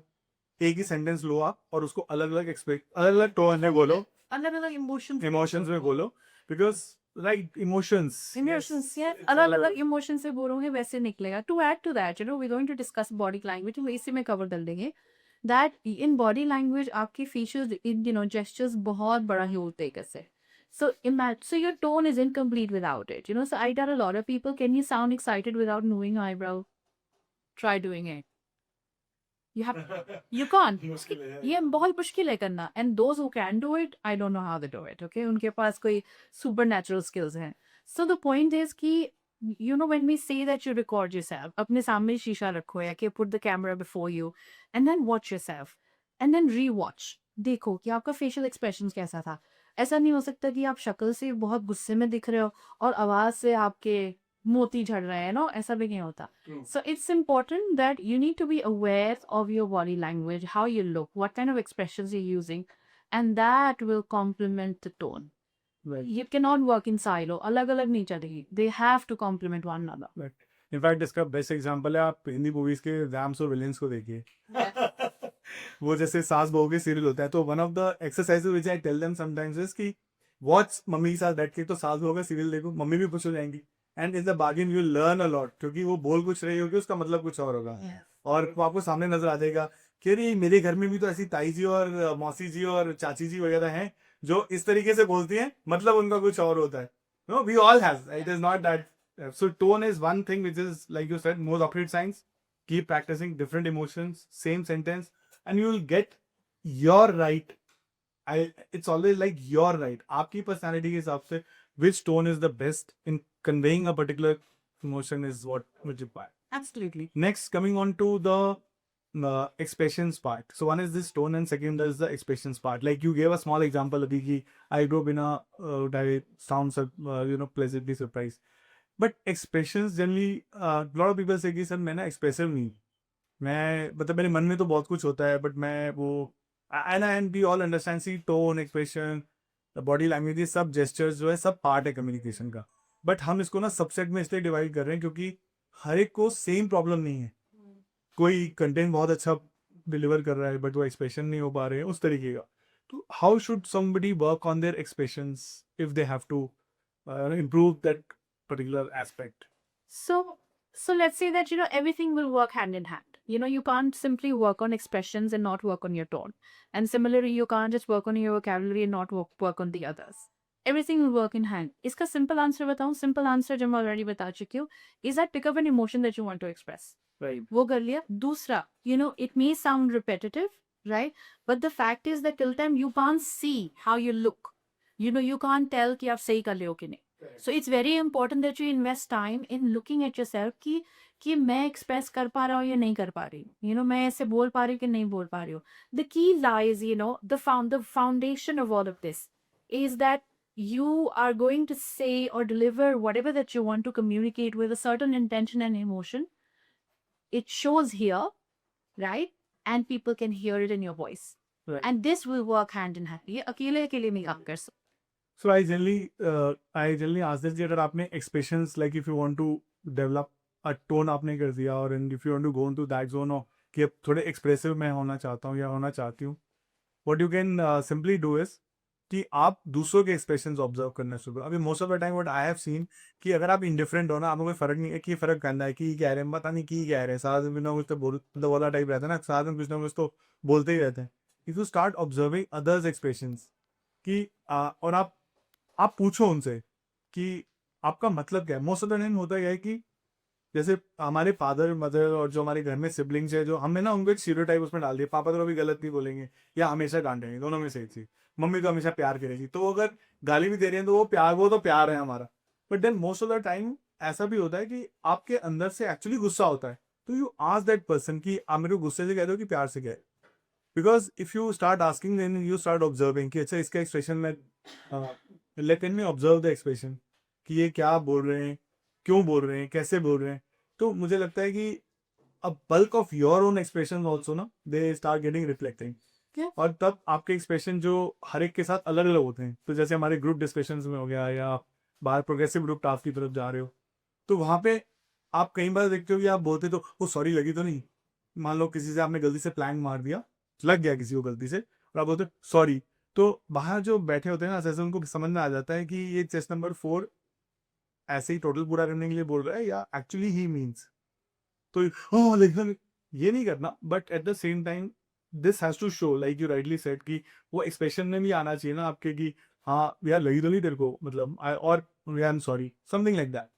एक ही sentence लो आप और उसको अलग अलग tone में बोलो, अलग अलग इमोशंस में बोलो, बिकॉज राइट इमोशंस अलग अलग इमोशन से बोलोगे वैसे निकलेगा. To add to that, you know, we going to discuss body language, हम इसी में कवर कर देंगे दैट इन बॉडी लैंग्वेज आपकी फीचर्स, यू नो, जेस्चर्स बहुत बड़ा रोल टेक से. So so your tone is incomplete without it. You know, so I tell a lot of people, can you sound excited without moving your eyebrow? Try doing it. You can't. ये बहुत मुश्किल है करना. And those who can do it, I don't know how they do it. Okay, उनके पास कोई supernatural skills हैं. So the point is कि, you know, when we say that you record yourself, अपने सामने शीशा रखो या कि put the camera before you, and then watch yourself, and then re-watch. देखो कि आपका facial expressions कैसा था. ऐसा नहीं हो सकता कि आप शक्ल से बहुत गुस्से में दिख रहे हो और आवाज से आपके मोती झड़ रहे हैं, नो, ऐसा भी नहीं होता. So it's important that you need to be aware of your body language, how you look, what kind of expressions you're using, and that will complement the tone. Right. You cannot work in silo. अलग अलग नहीं चलेगी. They have to complement one another. Right. In fact, इसका best example है, आप Hindi movies के rams और villains को देखिए. वो जैसे सास बहू के सीरियल होता है, तो one of the exercises which I tell them sometimes is कि वॉच मम्मी के साथ बैठ के, तो सास बहू का सीरियल देखो, मम्मी भी खुश हो जाएंगी. And is the bargain you learn a lot, क्योंकि वो बोल कुछ रही होगी, उसका मतलब कुछ और होगा. और वो आपको सामने नजर आ जाएगा कि अरे मेरे घर में भी तो ऐसी ताई जी और मौसी जी और चाची जी वगैरह हैं जो इस तरीके से बोलती हैं, मतलब उनका कुछ और होता है. No, we all have, it is not that. So tone is one thing which is, like you said, more rocket science. Keep practicing different emotions, same sentence, and you will get your right. It's always like your right. आपकी personality के हिसाब से which tone is the best in conveying a particular emotion is what would require. Absolutely. Next, coming on to the expressions part. So one is this tone, and second is the expressions part. Like you gave a small example abhi ki I grew up in a I sounds pleasantly surprised. But expression generally lot of people से कि sir मैं ना expressive नहीं, मैं मतलब मेरे मन में तो बहुत कुछ होता है, बट मैं वो and we all understand see tone, expression, body language, ये सब जेस्चर्स जो है सब पार्ट है कम्युनिकेशन का. बट हम इसको ना सबसेट में इसलिए डिवाइड कर रहे हैं क्योंकि हर एक को सेम प्रॉब्लम नहीं है. कोई कंटेंट बहुत अच्छा डिलीवर कर रहा है बट वो एक्सप्रेशन नहीं हो पा रहे हैं उस तरीके का. तो how should somebody work on their expressions if they have to improve that particular aspect? So let's say that, you know, everything will work hand in hand. You know, you can't simply work on expressions and not work on your tone. And similarly, you can't just work on your vocabulary and not work on the others. Everything will work in hand. इसका simple answer बताऊं, simple answer जो मैं already बता चुकी हूँ, is that pick up an emotion that you want to express. Right. वो कर लिया. दूसरा, you know, it may sound repetitive, right? But the fact is that till time you can't see how you look. You know, you can't tell कि आप सही कर रहे हो कि नहीं. So it's very important that you invest time in looking at yourself कि मैं express कर पा रहा हूँ या नहीं कर पा रही हूँ. You know, मैं ऐसे बोल पा रही हूँ कि नहीं बोल पा रही हूँ. The key lies, you know, the foundation of all of this is that you are going to say or deliver whatever that you want to communicate with a certain intention and emotion. It shows here, right? And people can hear it in your voice. Right. And this will work hand in hand. ये अकेले नहीं आप कर सकते. So I generally ask this कि अगर आपने expressions, like if you want to develop a tone आपने कर दिया, और if you want to go into that zone of कि अब थोड़े expressive मैं होना चाहता हूँ या होना चाहती हूँ, what you can simply do is कि आप दूसरों के एक्सप्रेशंस ऑब्जर्व करना शुरू करो। अभी most of the time what I have seen कि अगर आप इंडिफरेंट हो ना, आपको कोई फर्क नहीं है कि फर्क करना है कि कह रहे हैं, पता नहीं की कह रहे हैं, सारा दिन कुछ ना कुछ तो मतलब वाला टाइप रहता है ना, सारा दिन कुछ ना कुछ तो बोलते ही रहते हैं। If you start observing others expressions कि और आप पूछो उनसे कि आपका मतलब क्या है। मोस्ट ऑफ द टाइम होता है कि जैसे हमारे फादर मदर और जो हमारे घर में सिबलिंग्स है, जो हमने ना उनको एक स्टीरियोटाइप उसमें डाल दिया, पापा तो कभी गलत नहीं बोलेंगे या हमेशा डांटेंगे, दोनों में सही थी। मम्मी तो हमेशा प्यार करेगी, तो वो अगर गाली भी दे रही है तो वो तो प्यार है हमारा। But then most of the time ऐसा भी होता है कि आपके अंदर से एक्चुअली गुस्सा होता है, तो यू आस्क दैट पर्सन कि आप मेरे को गुस्से से कह रहे हो कि प्यार से कह रहे हो। Because if you start asking then you start observing कि अच्छा इसका एक्सप्रेशन में let me observe the expression कि ये क्या बोल रहे हैं, क्यों बोल रहे हैं, कैसे बोल रहे हैं। तो मुझे लगता है कि a bulk of your own expression also ना they start getting reflecting. Yeah. और तब आपके एक्सप्रेशन जो हर एक के साथ अलग अलग होते हैं, तो जैसे हमारे ग्रुप डिस्कशन में हो गया या आप बाहर प्रोग्रेसिव ग्रुप टास्क की तरफ जा रहे हो, तो वहां पे आप कई बार देखते हो कि आप बोलते तो वो सॉरी लगी तो नहीं। मान लो किसी से आपने गलती से प्लैंक मार दिया, लग गया किसी को गलती से, और आप बोलते सॉरी, तो बाहर जो बैठे होते हैं ना जैसे उनको समझ में आ जाता है कि ये चेस्ट नंबर 4 ऐसे ही टोटल पूरा करने के लिए बोल रहा है या एक्चुअली ही मीन्स। तो हाँ लेकिन ये नहीं करना, but at the same time this has to show like you rightly said कि वो एक्सप्रेशन में भी आना चाहिए ना आपके कि हाँ यार लगी तो नहीं तेरे को, मतलब और I am sorry, something like that.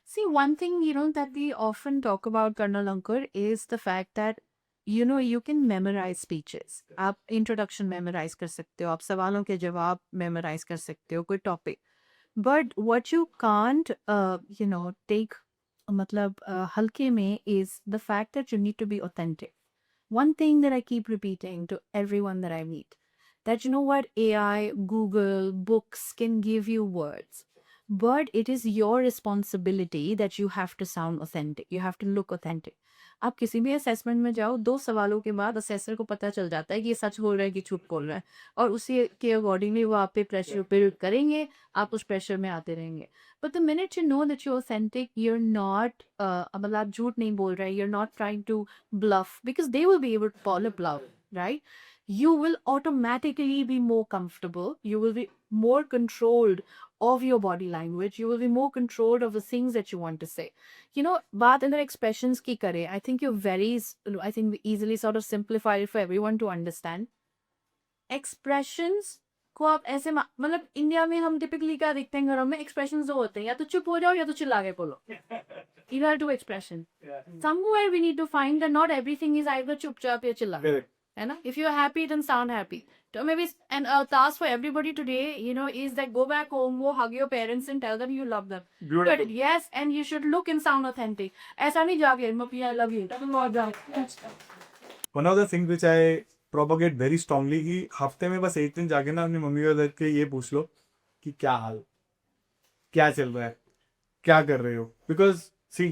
See, one thing, that we often talk about, Colonel Ankur, is the fact that, you can memorize speeches. आप introduction memorize कर सकते हो, आप सवालों के जवाब memorize कर सकते हो, कोई topic. But what you can't, take, मतलब, हल्के में is the fact that you need to be authentic. One thing that I keep repeating to everyone that I meet, that you know what, AI, Google, books can give you words, but it is your responsibility that you have to sound authentic. You have to look authentic. आप किसी भी assessment में जाओ, 2 सवालों के बाद assessor को पता चल जाता है कि ये सच बोल रहा है कि झूठ बोल रहा है, और उसी के अकॉर्डिंगली वो आप पे प्रेशर बिल्ड करेंगे, आप उस प्रेशर में आते रहेंगे। But the minute you know that you're authentic, you're not, मतलब आप झूठ नहीं बोल रहे, you're not trying to bluff, because they will be able to call a bluff, right? You will automatically be more comfortable. You will be more controlled of your body language. You will be more controlled of the things that you want to say. बात अगर expressions की करें, I think I think we easily sort of simplify it for everyone to understand. Expressions को आप ऐसे मतलब India में हम टिपिकली क्या देखते हैं, घरों में एक्सप्रेशंस दो होते हैं, या तो चुप हो जाओ या तो चिल्ला के बोलो। These are two expressions. Somewhere we need to find that not everything is either चुपचाप या चिल्ला, है ना? If you're happy, then sound happy. So maybe and a task for everybody today, is that go back home, go hug your parents and tell them you love them. Beautiful. But yes, and you should look and sound authentic. ऐसा नहीं जाके mummy I love you, तुम बहुत जाओ। One of the things which I propagate very strongly कि हफ्ते में बस एक दिन जाके ना अपनी मम्मी को देख के ये पूछ लो कि क्या हाल, क्या चल रहा है, क्या कर रहे हो। बिकॉज सी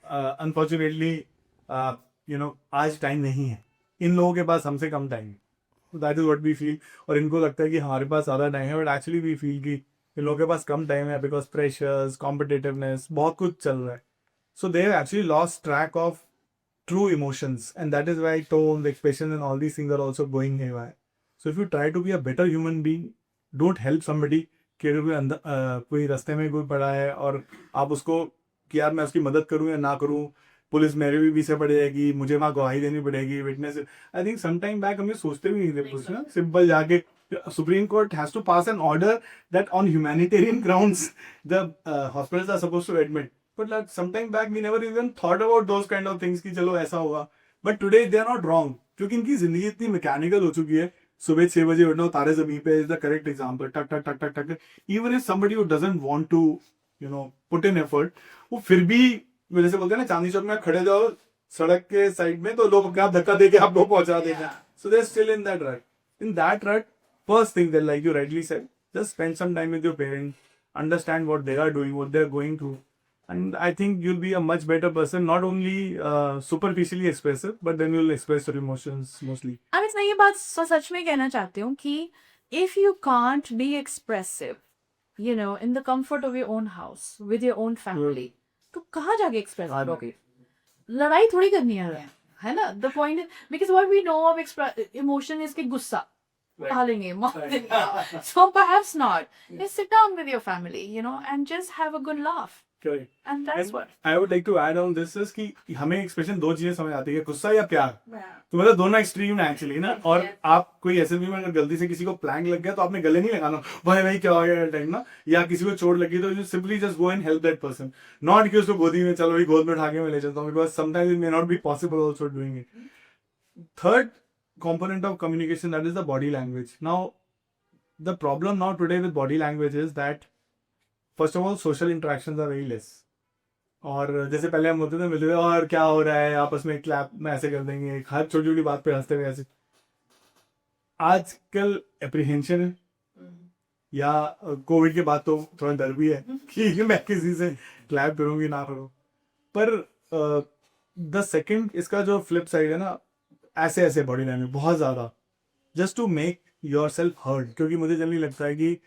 अनफॉर्चुनेटली आज टाइम नहीं है इन लोगों के पास, हमसे कम टाइम है। That is what we feel. और इनको लगता है कि हमारे पास ज़्यादा टाइम है, बट एक्चुअली वी फील कि इन लोगों के पास कम टाइम है बिकॉज प्रेशर्स, कॉम्पिटिटिवनेस, बहुत कुछ चल रहा है। So they have actually lost track of true emotions, and that is why tone, the expression and all these things are also going haywire. So if you try to be a better human being, don't help somebody कि अगर कोई अंदर कोई रास्ते में कोई पड़ा है और आप उसको कि यार मैं उसकी मदद करूं या ना करूं, पुलिस मेरे भी पीछे पड़ जाएगी, मुझे वहाँ गवाही देनी पड़ेगी, witness. I think some time back हमें सोचते भी नहीं थे कुछ ना, सिंपल जाके Supreme Court has to pass an order that on humanitarian grounds the hospitals are supposed to admit. But like sometime back we never even thought about those kind of things कि चलो ऐसा होगा। But today they are not wrong, क्योंकि इनकी जिंदगी इतनी mechanical हो चुकी है। सुबह 6 बजे उठना, तारे ज़मीन पे is the correct example, टक टक टक टक टक। Even if somebody who doesn't want to put in effort, वो फिर भी जैसे बोलते हैं ना चांदनी चौक में खड़े जाओ सड़क के साइड में तो लोग क्या धक्का देके आपको पहुंचा देंगे। So they're still in that rut. In that rut, first thing that like you rightly said, just spend some time with your parents, understand what they are doing, what they're going through. And I think you'll be a much better person, not only superficially expressive, but then you'll express your emotions mostly. Amit, मैं ये बात सच में कहना चाहती हूँ कि if you can't be expressive, in the comfort of your own house, with your own family, तो कहाँ जाके एक्सप्रेस करोगे? लड़ाई थोड़ी करनी है ना? The point is, because what we know of emotion is कि गुस्सा, डालेंगे, मार देंगे. So perhaps not. Just sit down with your family, and just have a good laugh. Correct. And that's And what. I would like to add on this is कि हमें expression दो चीजें समझ आती है, गुस्सा या प्यार. तो मतलब दोनों एक्सट्रीम है एक्चुअली ना. और आप कोई एसएलवी में अगर गलती से किसी को प्लैंक लग गया तो आपने गले नहीं लगाना भाई भाई क्या हो गया टाइम ना, या किसी को चोट लगी तो you simply just go and help that person. Not कि उसको गोदी में चलो भाई गोद में उठा के मैं ले चलता हूँ, because sometimes it may not be possible also doing it. Third component of communication, that is the body language. Now the problem now today with body language is that first of all social interactions are very less. और जैसे पहले हम होते थे मिलते थे और क्या हो रहा है आपस में क्लैप में ऐसे कर देंगे, हर छोटी छोटी बात पे हंसते हुए ऐसे. आजकल एप्रीहेंशन है, या कोविड के बाद तो थोड़ा डर भी है कि मैं किसी से क्लैप करूंगी ना करूं. पर द सेकंड इसका जो फ्लिप साइड है ना, ऐसे ऐसे बॉडी लैंग्वेज बहुत ज्यादा just to make yourself heard. क्योंकि मुझे जल्दी लगता है कि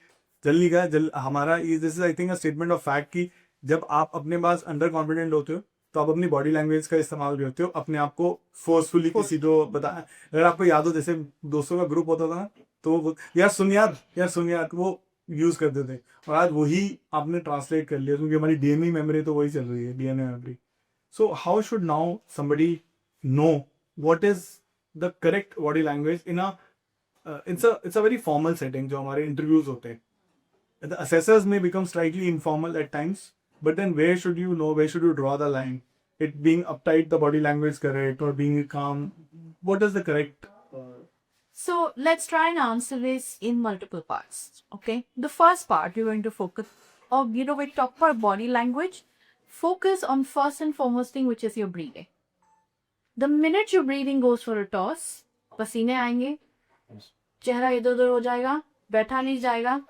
हमारा this is I think a statement of fact कि जब आप अपने पास अंडर कॉन्फिडेंट होते हो तो आप अपनी बॉडी लैंग्वेज का इस्तेमाल करते हो अपने आप को फोर्सफुली किसी को बता. अगर आपको याद हो जैसे दोस्तों का ग्रुप होता था ना, तो वो यार सुन यार वो यूज करते थे, और आज वही आपने ट्रांसलेट कर लिया क्योंकि हमारी डीएनए मेमोरी तो वही चल रही है, DNA memory. So how should now somebody know what is the correct body language in a it's a very formal setting जो हमारे interviews होते हैं. The assessors may become slightly informal at times, but then where should you draw the line? It being uptight, the body language correct, or being calm? What is the correct? So let's try and answer this in multiple parts. Okay, the first part you're going to focus, or we talk about body language. Focus on first and foremost thing, which is your breathing. The minute your breathing goes for a toss, पसीने आएंगे, चेहरा इधर उधर हो जाएगा, बैठा नहीं जाएगा,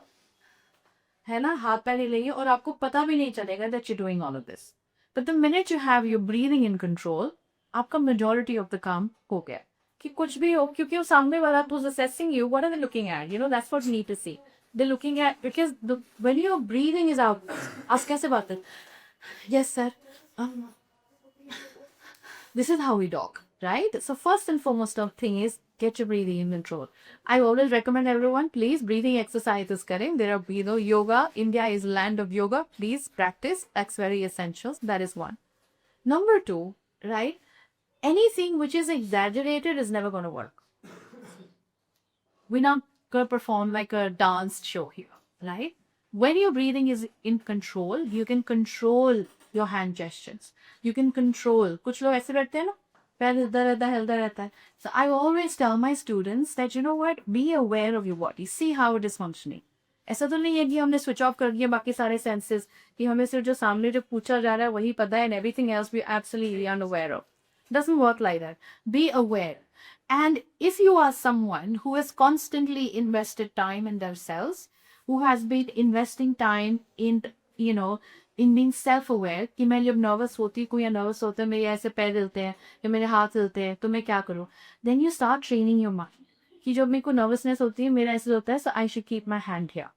है ना, हाथ पैर हिलेंगे और आपको पता भी नहीं चलेगा that you're doing all of this. But the minute you have your breathing in control, आपका majority of the काम हो गया. कि कुछ भी हो, क्योंकि वो सामने वाला who's assessing you, what are they looking at? That's what you need to see. They're looking at, because when your breathing is out, ask कैसे बात है? Yes, sir. This is how we talk, right? So first and foremost thing is get your breathing in control. I always recommend everyone, please, breathing exercises करें. There are, yoga. India is land of yoga. Please practice. That's very essential. That is one. Number two, right? Anything which is exaggerated is never going to work. We're not going to perform like a dance show here, right? When your breathing is in control, you can control your hand gestures. You can control. कुछ लोग ऐसे बैठते हैं ना, पैर हिलता रहता है. So I always tell my students that, you know what, be aware of your body. See how it is functioning. ऐसा तो नहीं है कि हमने switch off कर दिया बाकी सारे senses, कि हमें सिर्फ जो सामने जो पूछा जा रहा है वही पता है and everything else we absolutely unaware of. Doesn't work like that. Be aware. And if you are someone who has constantly invested time in themselves, who has been investing time in, in being self-aware, कि मैं जब nervous होती हूँ या nervous होता है, मेरे ऐसे पैर हिलते हैं या मेरे हाथ हिलते हैं, तो मैं क्या करूँ? Then you start training your mind. कि जब मेरे को nervousness होती है, मेरा ऐसे होता है, so I should keep my hand here.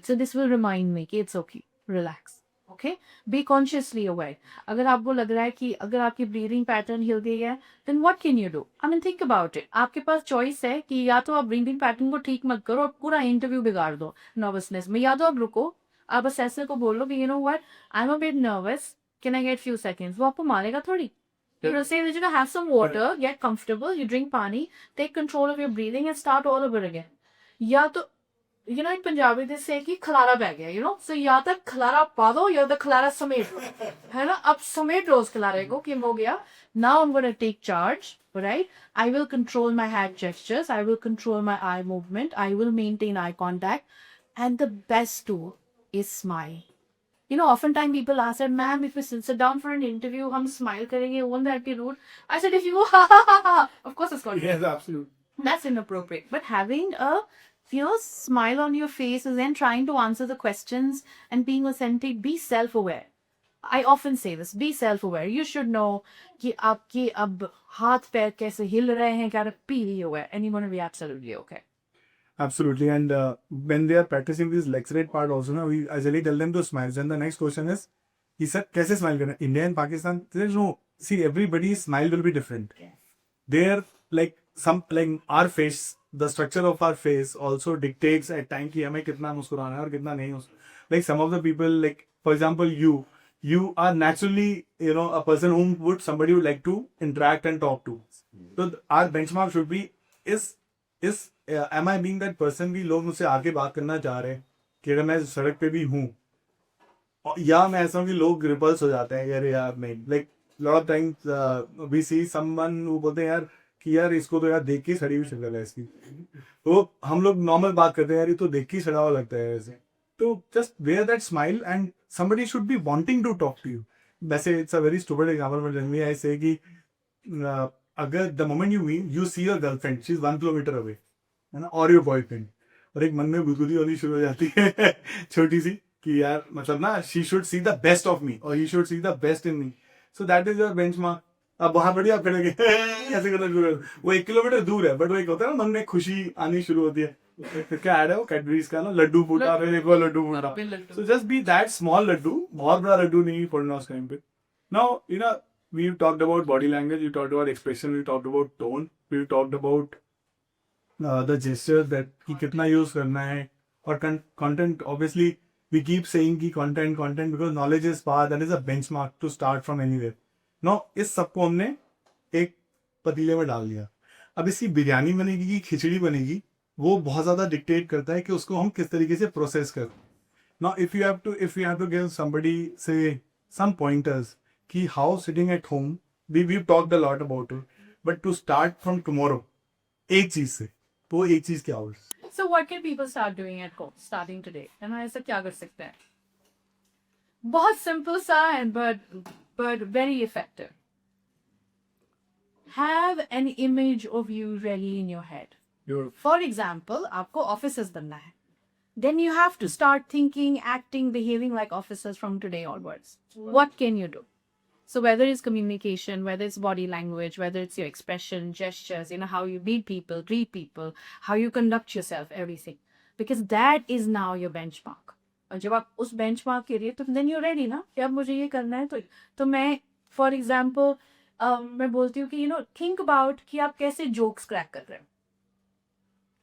So this will remind me कि it's okay, relax. Okay? Be consciously aware. अगर आपको लग रहा है कि अगर आपकी breathing pattern हिल गई है, then what can you do? I mean, think about it. आपके पास choice है कि या तो आप breathing pattern को ठीक मत करो और पूरा interview बिगाड़ दो nervousness में, या तो आप रुको, आप assessor को बोलो कि you know what, I'm a bit nervous, can I get few seconds? वो आपको मारेगा थोड़ी. You'll say that you have some water, get comfortable, you drink पानी, take control of your breathing and start all over again. या तो in Punjabi they say कि खलारा बह गया, so या तक खलारा पा दो या तक खलारा समेट लो, है ना, अब समेट लो उस खलारे को कि हो गया. Now I'm going to take charge, right? I will control my hand gestures, I will control my eye movement, I will maintain eye contact, and the best tool is smile. Oftentimes people ask that, ma'am, if we sit down for an interview, hum smile karenge, won't that be rude? I said, if you go, ha ha ha ha, of course it's going to be. Yes, absolutely. That's inappropriate. But having a smile on your face and then trying to answer the questions and being authentic, be self-aware. I often say this, be self-aware. You should know कि आपके अब हाथ पैर कैसे हिल रहे हैं, gotta be aware, and you're going to be absolutely okay. Absolutely. And when they are practicing this lecturate part also, we usually tell them to smile. Then the next question is, he said, कैसे smile करना? India and Pakistan, there's no, see, everybody's smile will be different. Yeah. They're like our face, the structure of our face also dictates at time कि हमें कितना मुस्कुराना है और कितना नहीं. Like some of the people, like for example you are naturally, you know, a person whom would somebody would like to interact and talk to. So our benchmark should be is am I being that person कि लोग मुझसे आके बात करना चाह रहे हैं कि अगर मैं सड़क पे भी हूँ, या मैं ऐसा हूँ कि लोग रिपल्स हो जाते हैं यार नहीं. Like lot of times we see someone वो बोलते हैं यार कि यार इसको तो यार देख के सड़ी हुई शक्ल है इसकी. तो हम लोग नॉर्मल बात करते हैं यार ये तो देख के ही सड़ा हुआ लगता है ऐसे. तो just wear that smile and somebody should be wanting to talk to you. वैसे it's a very stupid example but generally I say कि अगर the moment you meet you see your girlfriend she is 1 kilometre away, है ना, और your boyfriend, और एक मन में गुदगुदी होनी शुरू हो जाती है छोटी सी कि यार मतलब ना she should see the best of me और he should see the best in me. So that is your benchmark. अब वहां पर आप खड़े ऐसे करना शुरू कर, वो 1 किलोमीटर दूर है बट वो एक होता है ना मन में खुशी आनी शुरू होती है. फिर क्या ऐड है वो कैडबरीज का ना, लड्डू फूटा, फिर एक और लड्डू फूटा. So just be that small laddu, बहुत बड़ा लड्डू नहीं फोड़ना उस टाइम पे. Now you know we talked about body language, we talked about expression, we talked about tone, we talked about the gesture that कि कितना यूज करना है. और content obviously we keep saying कि content because knowledge is power, that is a benchmark to start from anywhere. Now इस सबको हमने एक पतीले में डाल दिया. अब इसकी बिरयानी बनेगी कि खिचड़ी बनेगी वो बहुत ज़्यादा डिक्टेट करता है कि उसको हम किस तरीके से प्रोसेस करें. Now if you have to give somebody say some pointers कि how sitting at home, we've talked a lot about it, but to start from tomorrow एक चीज़ से, तो एक चीज़ क्या होगी? So what can people start doing at home starting today? है ना, ऐसा क्या कर सकते हैं? बहुत simple सा है but very effective. Have an image of you ready in your head. For example, आपको officers बनना है. Then you have to start thinking, acting, behaving like officers from today onwards. What can you do? So whether it's communication, whether it's body language, whether it's your expression, gestures, you know, how you meet people, greet people, how you conduct yourself, everything. Because that is now your benchmark. और जब आप उस benchmark के लिए, तो then you're ready ना, कि अब मुझे ये करना है. तो मैं, for example, मैं बोलती हूँ कि, you know, think about कि आप कैसे jokes crack कर रहे हो.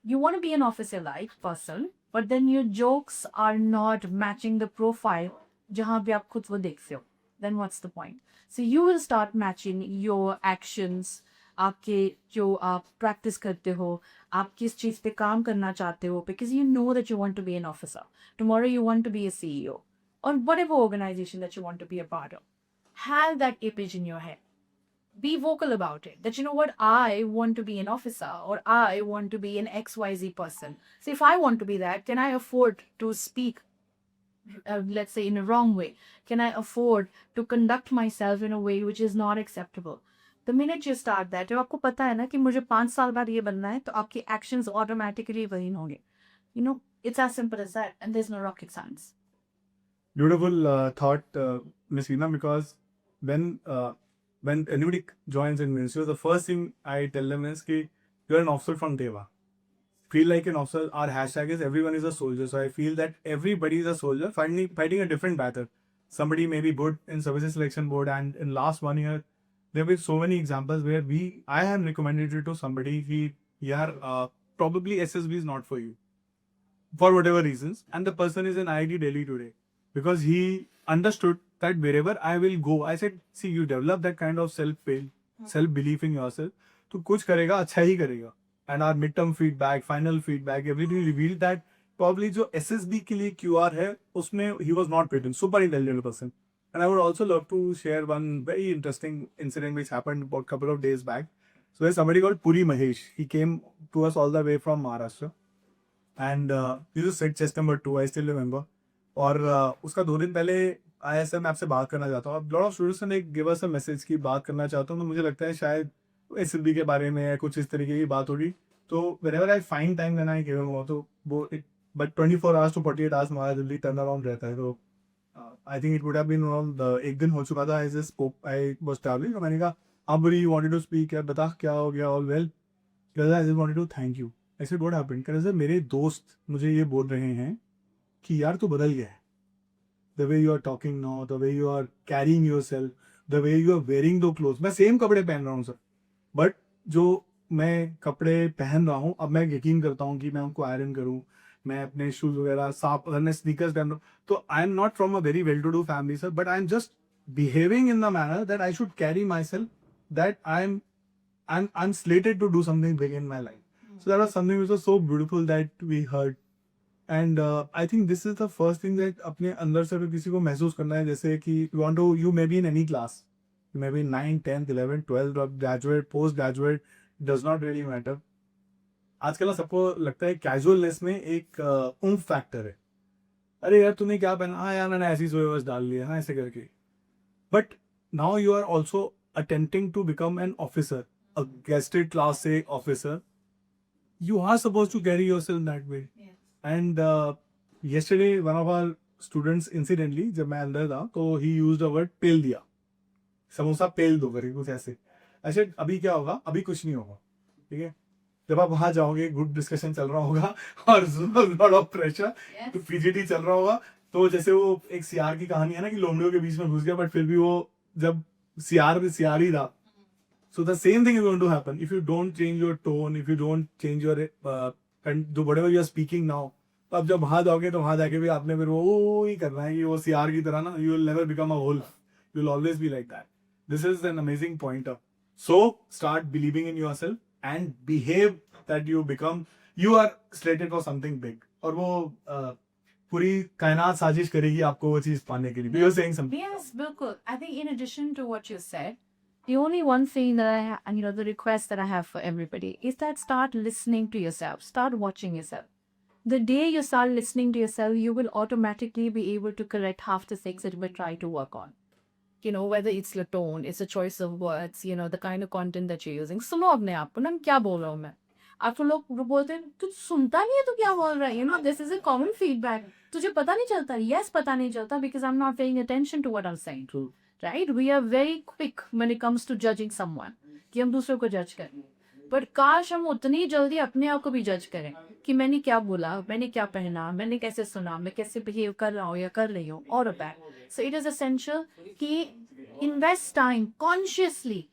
You want to be an officer-like person, but then your jokes are not matching the profile जहाँ पे आप खुद वो देखते हो. Then what's the point? So you will start matching your actions, आपके जो आप practice करते हो, आप किस चीज़ पे काम करना चाहते हो, because you know that you want to be an officer. Tomorrow you want to be a CEO or whatever organization that you want to be a part of. Have that image in your head. Be vocal about it. That you know what, I want to be an officer or I want to be an XYZ person. So if I want to be that, can I afford to speak let's say in a wrong way? Can I afford to conduct myself in a way which is not acceptable? The minute you start that, जब आपको पता है ना कि मुझे 5 साल बाद ये बनना है, तो आपके actions automatically वही होंगे. You know, it's as simple as that, and there's no rocket science. Beautiful thought, Miss Veena, because when anybody joins in Ministry, the first thing I tell them is कि you're an officer from day one. Feel like an officer. Our hashtag is everyone is a soldier. So I feel that everybody is a soldier fighting a different battle. Somebody may be good in services selection board, and in last 1 year there have been so many examples where I have recommended it to somebody कि यार probably SSB is not for you for whatever reasons, and the person is in IIT Delhi today because he understood that wherever I will go, I said, see, you develop that kind of self-belief in yourself, तो कुछ करेगा अच्छा ही करेगा. And our midterm feedback, final feedback, everything revealed that probably जो SSB के लिए QR है, उसमें he was not fit in, super intelligent person. And I would also love to share one very interesting incident which happened about a couple of days back. So there's somebody called Puri Mahesh. He came to us all the way from Maharashtra. And he used to sit chest number 2, I still remember. और उसका 2 दिन पहले आया sir मैं आपसे बात करना चाहता हूँ. लॉट ऑफ स्टूडेंट्स ने गिव अस अ मैसेज की बात करना चाहता हूँ, तो मुझे लगता है शायद SSB के बारे में या कुछ इस तरीके की बात होगी. तो whenever I find time when I give him तो वो but 24 hours to 48 hours हमारा जल्दी टर्न अराउंड रहता है. तो I think it would have been around एक दिन हो चुका था. I was traveling, तो मैंने कहा Amburi, you wanted to speak, यार बता क्या हो गया, all well? I just wanted to thank you. I said what happened? कहते सर मेरे दोस्त मुझे ये बोल रहे हैं कि यार तू बदल गया है. The way you are talking now, the way you are carrying yourself, the way you are wearing those clothes. मैं सेम कपड़े पहन रहा हूँ सर, बट जो मैं कपड़े पहन रहा हूँ, अब मैं यकीन करता हूँ कि मैं उनको आयरन करूँ, मैं अपने शूज वगैरह साफ, अगर मैं स्नीकर्स पहन रहा हूँ, तो I am not from a very well to do family sir, but I am just behaving in the manner that I should carry myself, that I'm slated to do something big in my life. So that was something which was so beautiful that we heard. And I think this is the first thing that अपने अंदर से अगर किसी को महसूस करना है, जैसे कि you may be in any class, you may be 9, 10, 11, 12, or graduate, post graduate, does not really matter. आजकल ना सबको लगता है कैजुअलनेस में एक ऊम्फ फैक्टर है. अरे यार तूने क्या पहना, हाँ यार मैंने ऐसी सोए बस डाल लिया, हाँ ऐसे करके. But now you are also attempting to become an officer, a guested class A officer. You are supposed to carry yourself that way. Yes. And yesterday one of our students incidentally, जब मैं अंदर था तो he used a word पेल दिया, समोसा पेल दो करके कुछ ऐसे. ऐसे अभी क्या होगा, अभी कुछ नहीं होगा, ठीक है. जब आप वहां जाओगे ग्रुप डिस्कशन चल रहा होगा और लॉट ऑफ प्रेशर, तो पीजीटी चल रहा होगा, तो जैसे वो एक सियार की कहानी है ना कि लोमड़ियों के बीच में घुस गया, बट फिर भी वो जब सियार ही था. So the same thing is going to happen if you don't change your tone, if you don't change your and whatever you are speaking now. तो अब जब वहां जाओगे तो वहां जाके भी आपने फिर वो ही करना है कि वो सियार की तरह ना, you will never become a wolf. You will always be like that. This is an amazing pointer. So start believing in yourself and behave that you are slated for something big. और वो पूरी कायनात साजिश करेगी आपको वो चीज पाने के लिए. You are saying something. Yes, bilkul. I think in addition to what you said, the only one thing that and the request that I have for everybody is that start listening to yourself, start watching yourself. The day you start listening to yourself, you will automatically be able to correct half the things that you will try to work on. Whether it's your tone, it's a choice of words, the kind of content that you're using. सुनो अपने आप को ना क्या बोल रहा हूँ मैं. आपको लोग बोलते हैं तू सुनता नहीं है तो क्या बोल रहा है, this is a common feedback. तुझे पता नहीं चलता. Yes, पता नहीं चलता because I'm not paying attention to what I'm saying. True. Right? We are very quick when it comes to judging someone, कि हम दूसरों को जज करें. पर काश हम उतनी जल्दी अपने आप को भी जज करें कि मैंने क्या बोला, मैंने क्या पहना, मैंने कैसे सुना, मैं कैसे बिहेव कर रहा हूँ या कर रही हूँ, और back. So it is essential कि इन्वेस्ट टाइम कॉन्शियसली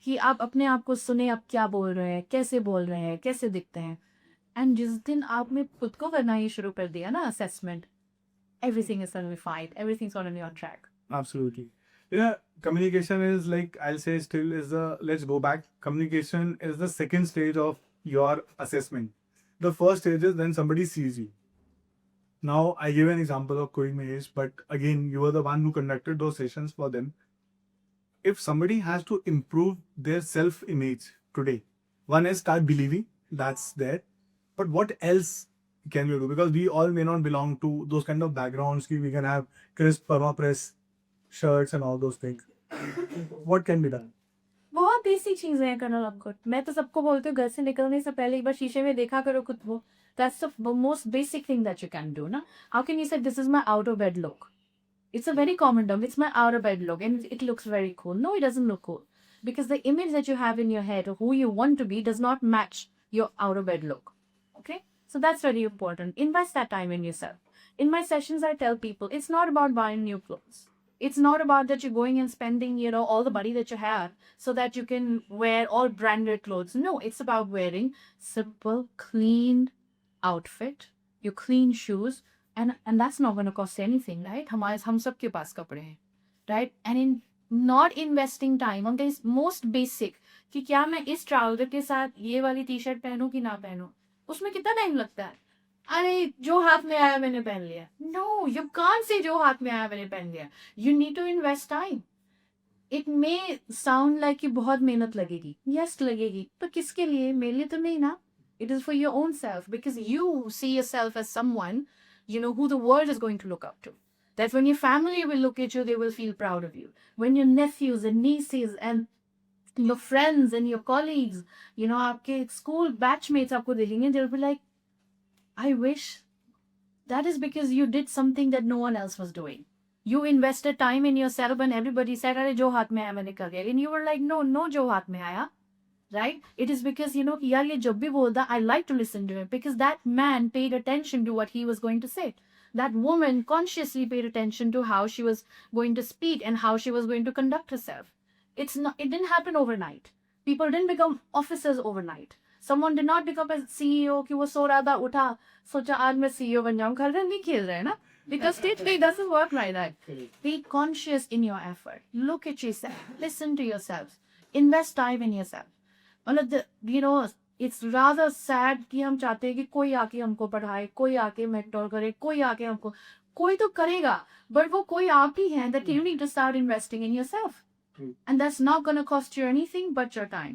कि आप अपने आप को सुने, आप क्या बोल रहे हैं, कैसे बोल रहे हैं, कैसे दिखते हैं. एंड जिस दिन आपने खुद को करना ही शुरू कर दिया ना assessment, everything is solidified, everything's on your track. Absolutely. Communication is like, I'll say still is let's go back. Communication is the second stage of your assessment. The first stage is when somebody sees you. Now, I give an example of Koi Mahesh, but again, you were the one who conducted those sessions for them. If somebody has to improve their self-image today, one is start believing, that's there. But what else can you do? Because we all may not belong to those kind of backgrounds. We can have crisp perma-press shirts and all those things. What can be done? बहुत basic चीजें हैं colonel अपकुट. मैं तो सबको बोलती हूँ घर से निकलने से पहले एक बार शीशे में देखा करो खुद को. That's the most basic thing that you can do, na? How can you say this is my out of bed look? It's a very common term. It's my out of bed look and it looks very cool. No, it doesn't look cool. Because the image that you have in your head of who you want to be does not match your out of bed look. Okay? So that's very important. Invest that time in yourself. In my sessions, I tell people, it's not about buying new clothes. It's not about that you're going and spending, all the money that you have so that you can wear all branded clothes. No, it's about wearing simple, clean outfit, your clean shoes, and that's not going to cost anything, right? हम सब के पास कपड़े हैं, right? And in not investing time on this most basic, कि क्या मैं इस trouser के साथ ये वाली टी शर्ट पहनूं कि ना पहनूं, उसमें कितना टाइम लगता है. अरे जो हाथ में आया मैंने पहन लिया. नो, यू कांट से जो हाथ में आया मैंने पहन लिया. You need to invest time. It may sound like कि बहुत मेहनत लगेगी. यस लगेगी, पर किसके लिए? मेरे लिए तो नहीं ना. It is for your own self because you see yourself as someone, who the world is going to look up to. That when your family will look at you, they will feel proud of you. When your nephews and nieces and your friends and your colleagues, आपके school batchmates आपको देखेंगे, they'll be like, I wish. That is because you did something that no one else was doing. You invested time in yourself and everybody said, अरे जो हाथ में आया मैंने कर लिया. And you were like, no जो हाथ में आया. Right? It is because, यार ये जब भी बोलता, I like to listen to him because that man paid attention to what he was going to say. That woman consciously paid attention to how she was going to speak and how she was going to conduct herself. It didn't happen overnight. People didn't become officers overnight. Someone did not become a CEO कि वो सो रहा था उठा सोचा आज मैं CEO बन जाऊँ घर नहीं खेल रहे हैं ना because it doesn't work like that. Be conscious in your effort. Look at yourself. Listen to yourself. Invest time in yourself. मतलब you know it's rather sad कि हम चाहते हैं कि कोई आके हमको पढ़ाए कोई आके मेंटोर करे कोई आके हमको कोई तो करेगा but वो कोई आप ही है that you need to start investing in yourself. And that's not going to cost you anything but your time.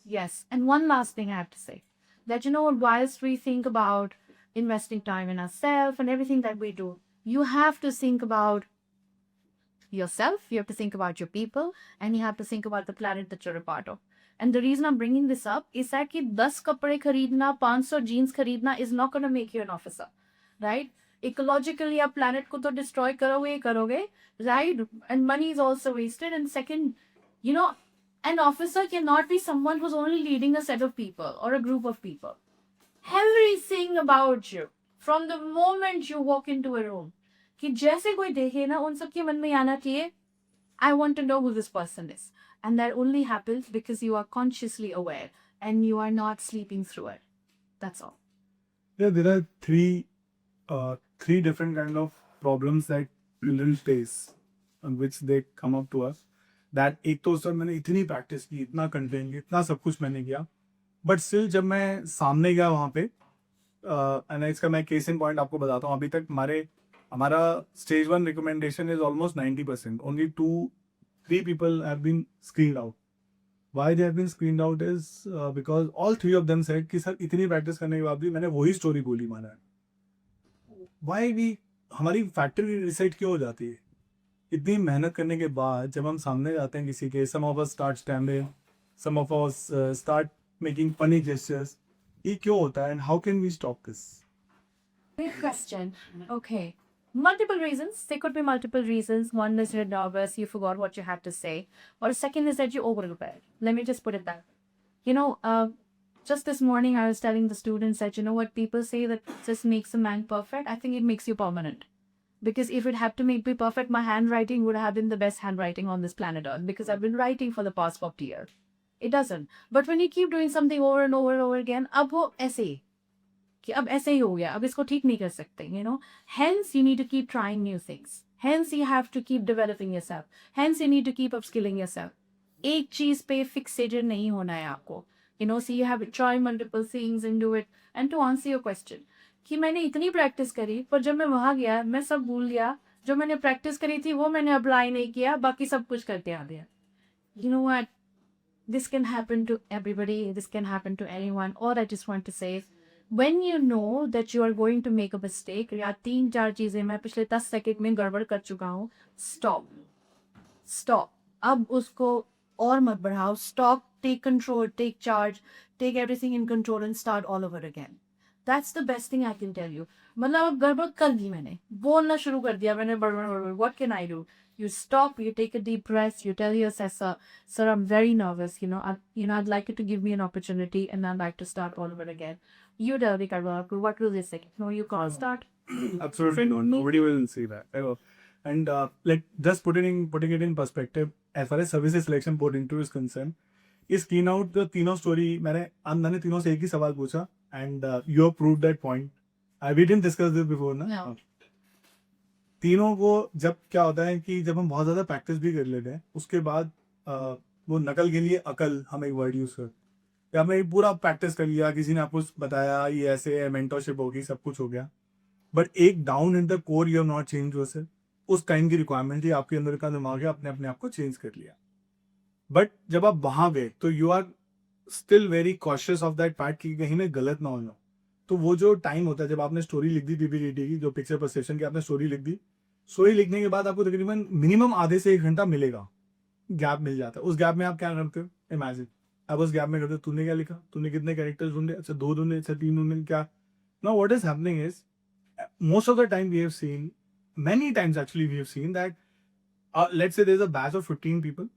Yes. And one last thing I have to say that, you know, whilst we think about investing time in ourselves and everything that we do, you have to think about yourself, you have to think about your people, and you have to think about the planet that you're a part of. And the reason I'm bringing this up is that कि 10 कपड़े खरीदना 500 jeans खरीदना is not going to make you an officer, right? Ecologically आप planet को तो destroy करोगे, right? And money is also wasted. And second, you know, an officer cannot be someone who's only leading a set of people or a group of people. Everything about you, from the moment you walk into a room, कि जैसे कोई देखे ना उन सबके मन में आना चाहिए I want to know who this person is. And that only happens because you are consciously aware and you are not sleeping through it. That's all. Yeah, there are three different kind of problems that children face on which they come up to us. That एक तो sir मैंने इतनी practice की इतना content इतना सब कुछ मैंने किया बट स्टिल जब मैं सामने गया वहाँ पे एंड इसका मैं केस इन पॉइंट आपको बताता हूँ अभी तक हमारा stage 1 recommendation is almost 90%. Only 2-3 people have been screened out. Why they have been screened out is because all 3 of them said कि सर इतनी प्रैक्टिस करने के बाद भी मैंने वही स्टोरी बोली माना है. Why we हमारी फैक्ट्री रिसेट क्यों हो जाती है इतनी मेहनत करने के बाद जब हम सामने जाते हैं किसी के some of us start stammering, some of us start making funny gestures. ये क्यों होता है and how can we stop this? Great question. Okay. Multiple reasons. There could be multiple reasons. One is you're nervous, you forgot what you had to say. Or second is that you over-prepared. Let me just put it that. You know, just this morning I was telling the students that, you know what, people say that just makes a man perfect. I think it makes you permanent. Because if it had to make me perfect, my handwriting would have been the best handwriting on this planet Earth. Because I've been writing for the past 40 years. It doesn't. But when you keep doing something over and over and over again, अब वो ऐसे कि अब ऐसे ही हो गया अब इसको ठीक नहीं कर सकते you know hence you need to keep trying new things hence you have to keep developing yourself hence you need to keep upskilling yourself एक चीज पे fixated नहीं होना है आपको you know so you have to try multiple things and do it and to answer your question कि मैंने इतनी प्रैक्टिस करी पर जब मैं वहां गया मैं सब भूल गया जो मैंने प्रैक्टिस करी थी वो मैंने अप्लाई नहीं किया बाकी सब कुछ करते आ गया you know what this can happen to everybody this can happen to anyone all I just want to say is when you know that you are going to make a mistake या 3-4 चीजें मैं पिछले 10 second में गड़बड़ कर चुका हूँ stop अब उसको और मत बढ़ाओ stop take control take charge take everything in control and start all over again that's the best thing I can tell you मतलब अब गड़बड़ कर दी मैंने बोलना शुरू कर दिया मैंने बड़बड़ what can I do you stop you take a deep breath you tell your assessor sir I'm very nervous you know I'd like you to give me an opportunity and I'd like to start all over again you tell the Karwapur, what will they say? No, you can't start. Absolutely no. Nobody will see that ever. And like just putting it in perspective, as far as services selection board interview is concerned, is keen out the तीनों story. मैंने तीनों से एक ही सवाल पूछा and you have proved that point. We didn't discuss this before, ना? No. तीनों को जब क्या होता है कि जब हम बहुत ज्यादा प्रैक्टिस भी कर लेते हैं उसके बाद वो नकल के लिए अकल हम एक वर्ड यूज करते हैं हमने पूरा प्रैक्टिस कर लिया किसी ने आपको बताया ये ऐसे है मेंटरशिप होगी सब कुछ हो गया बट एक down in the core you have not change yourself उस टाइम की रिक्वायरमेंट थी आपके अंदर का दिमाग है अपने आप को चेंज कर लिया बट जब आप वहां गए तो you are still very cautious of that part कि कहीं मैं गलत ना हो जाऊं तो वो जो टाइम होता है जब आपने स्टोरी लिख दी पीपीटी की जो पिक्चर परसेप्शन की आपने स्टोरी लिख दी स्टोरी लिखने के बाद आपको तकरीबन मिनिमम आधे से 1 घंटा मिलेगा गैप मिल जाता है उस गैप में आप क्या करते हो इमेजिन अब उस गैप में करते हो तूने क्या लिखा तूने कितने कैरेक्टर्स ढूंढे अच्छा 2 ढूंढे अच्छा 3 ढूंढे क्या now what is happening is most of the time we have seen many times actually we have seen that let's say there's a batch of 15 people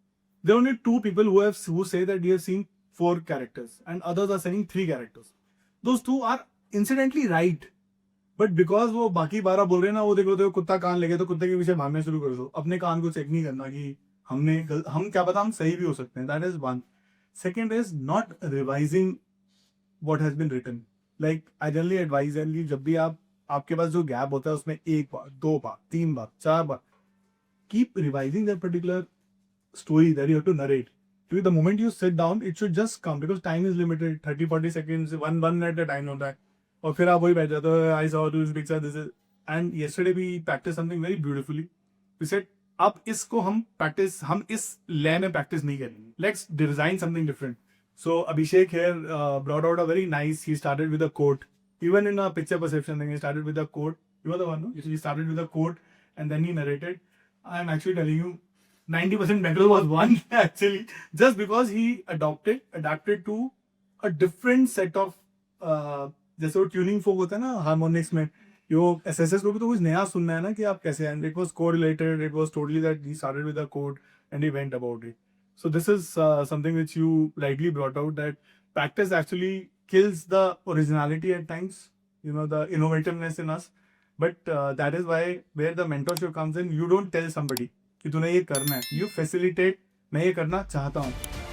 there are only 2 people who say that they have seen 4 characters and others are saying 3 characters those 2 are incidentally right but because वो बाकी 12 बोल रहे हैं ना वो देखो कुत्ता कान लगे तो कुत्ते के पीछे भागना शुरू कर दो अपने कान को चेक नहीं करना कि हम क्या पता हम सही भी हो सकते हैं that is one Second is not revising what has been written. Like I generally advise them कि जब भी आपके पास जो गैप होता है उसमें एक बार, दो बार, तीन बार, चार बार, keep revising that particular story that you have to narrate. Because the moment you sit down, it should just come because time is limited. 30-40 seconds, one minute का time होता है. और फिर आप वही बैठ जाते हो. I saw this picture, this is. And yesterday we practiced something very beautifully. We said, अब इसको हम इस lay में practice नहीं करेंगे. Let's design something different. So Abhishek here brought out a very nice. He started with a quote. Even in a picture perception thing, he started with a quote. You were the one, no? He started with a quote and then he narrated. I'm actually telling you, 90% better was one actually, just because he adapted to a different set of जैसे वो tuning फोक होता है ना harmonics में, यो SSS को भी तो कुछ नया सुनना है ना कि आप कैसे, and it was correlated, it was totally that he started with a code and he went about it. So this is something which you rightly brought out, that practice actually kills the originality at times, you know, the innovativeness in us. But that is why where the mentorship comes in, you don't tell somebody कि तूने ये करना है, you facilitate, मैं ये करना चाहता हूँ.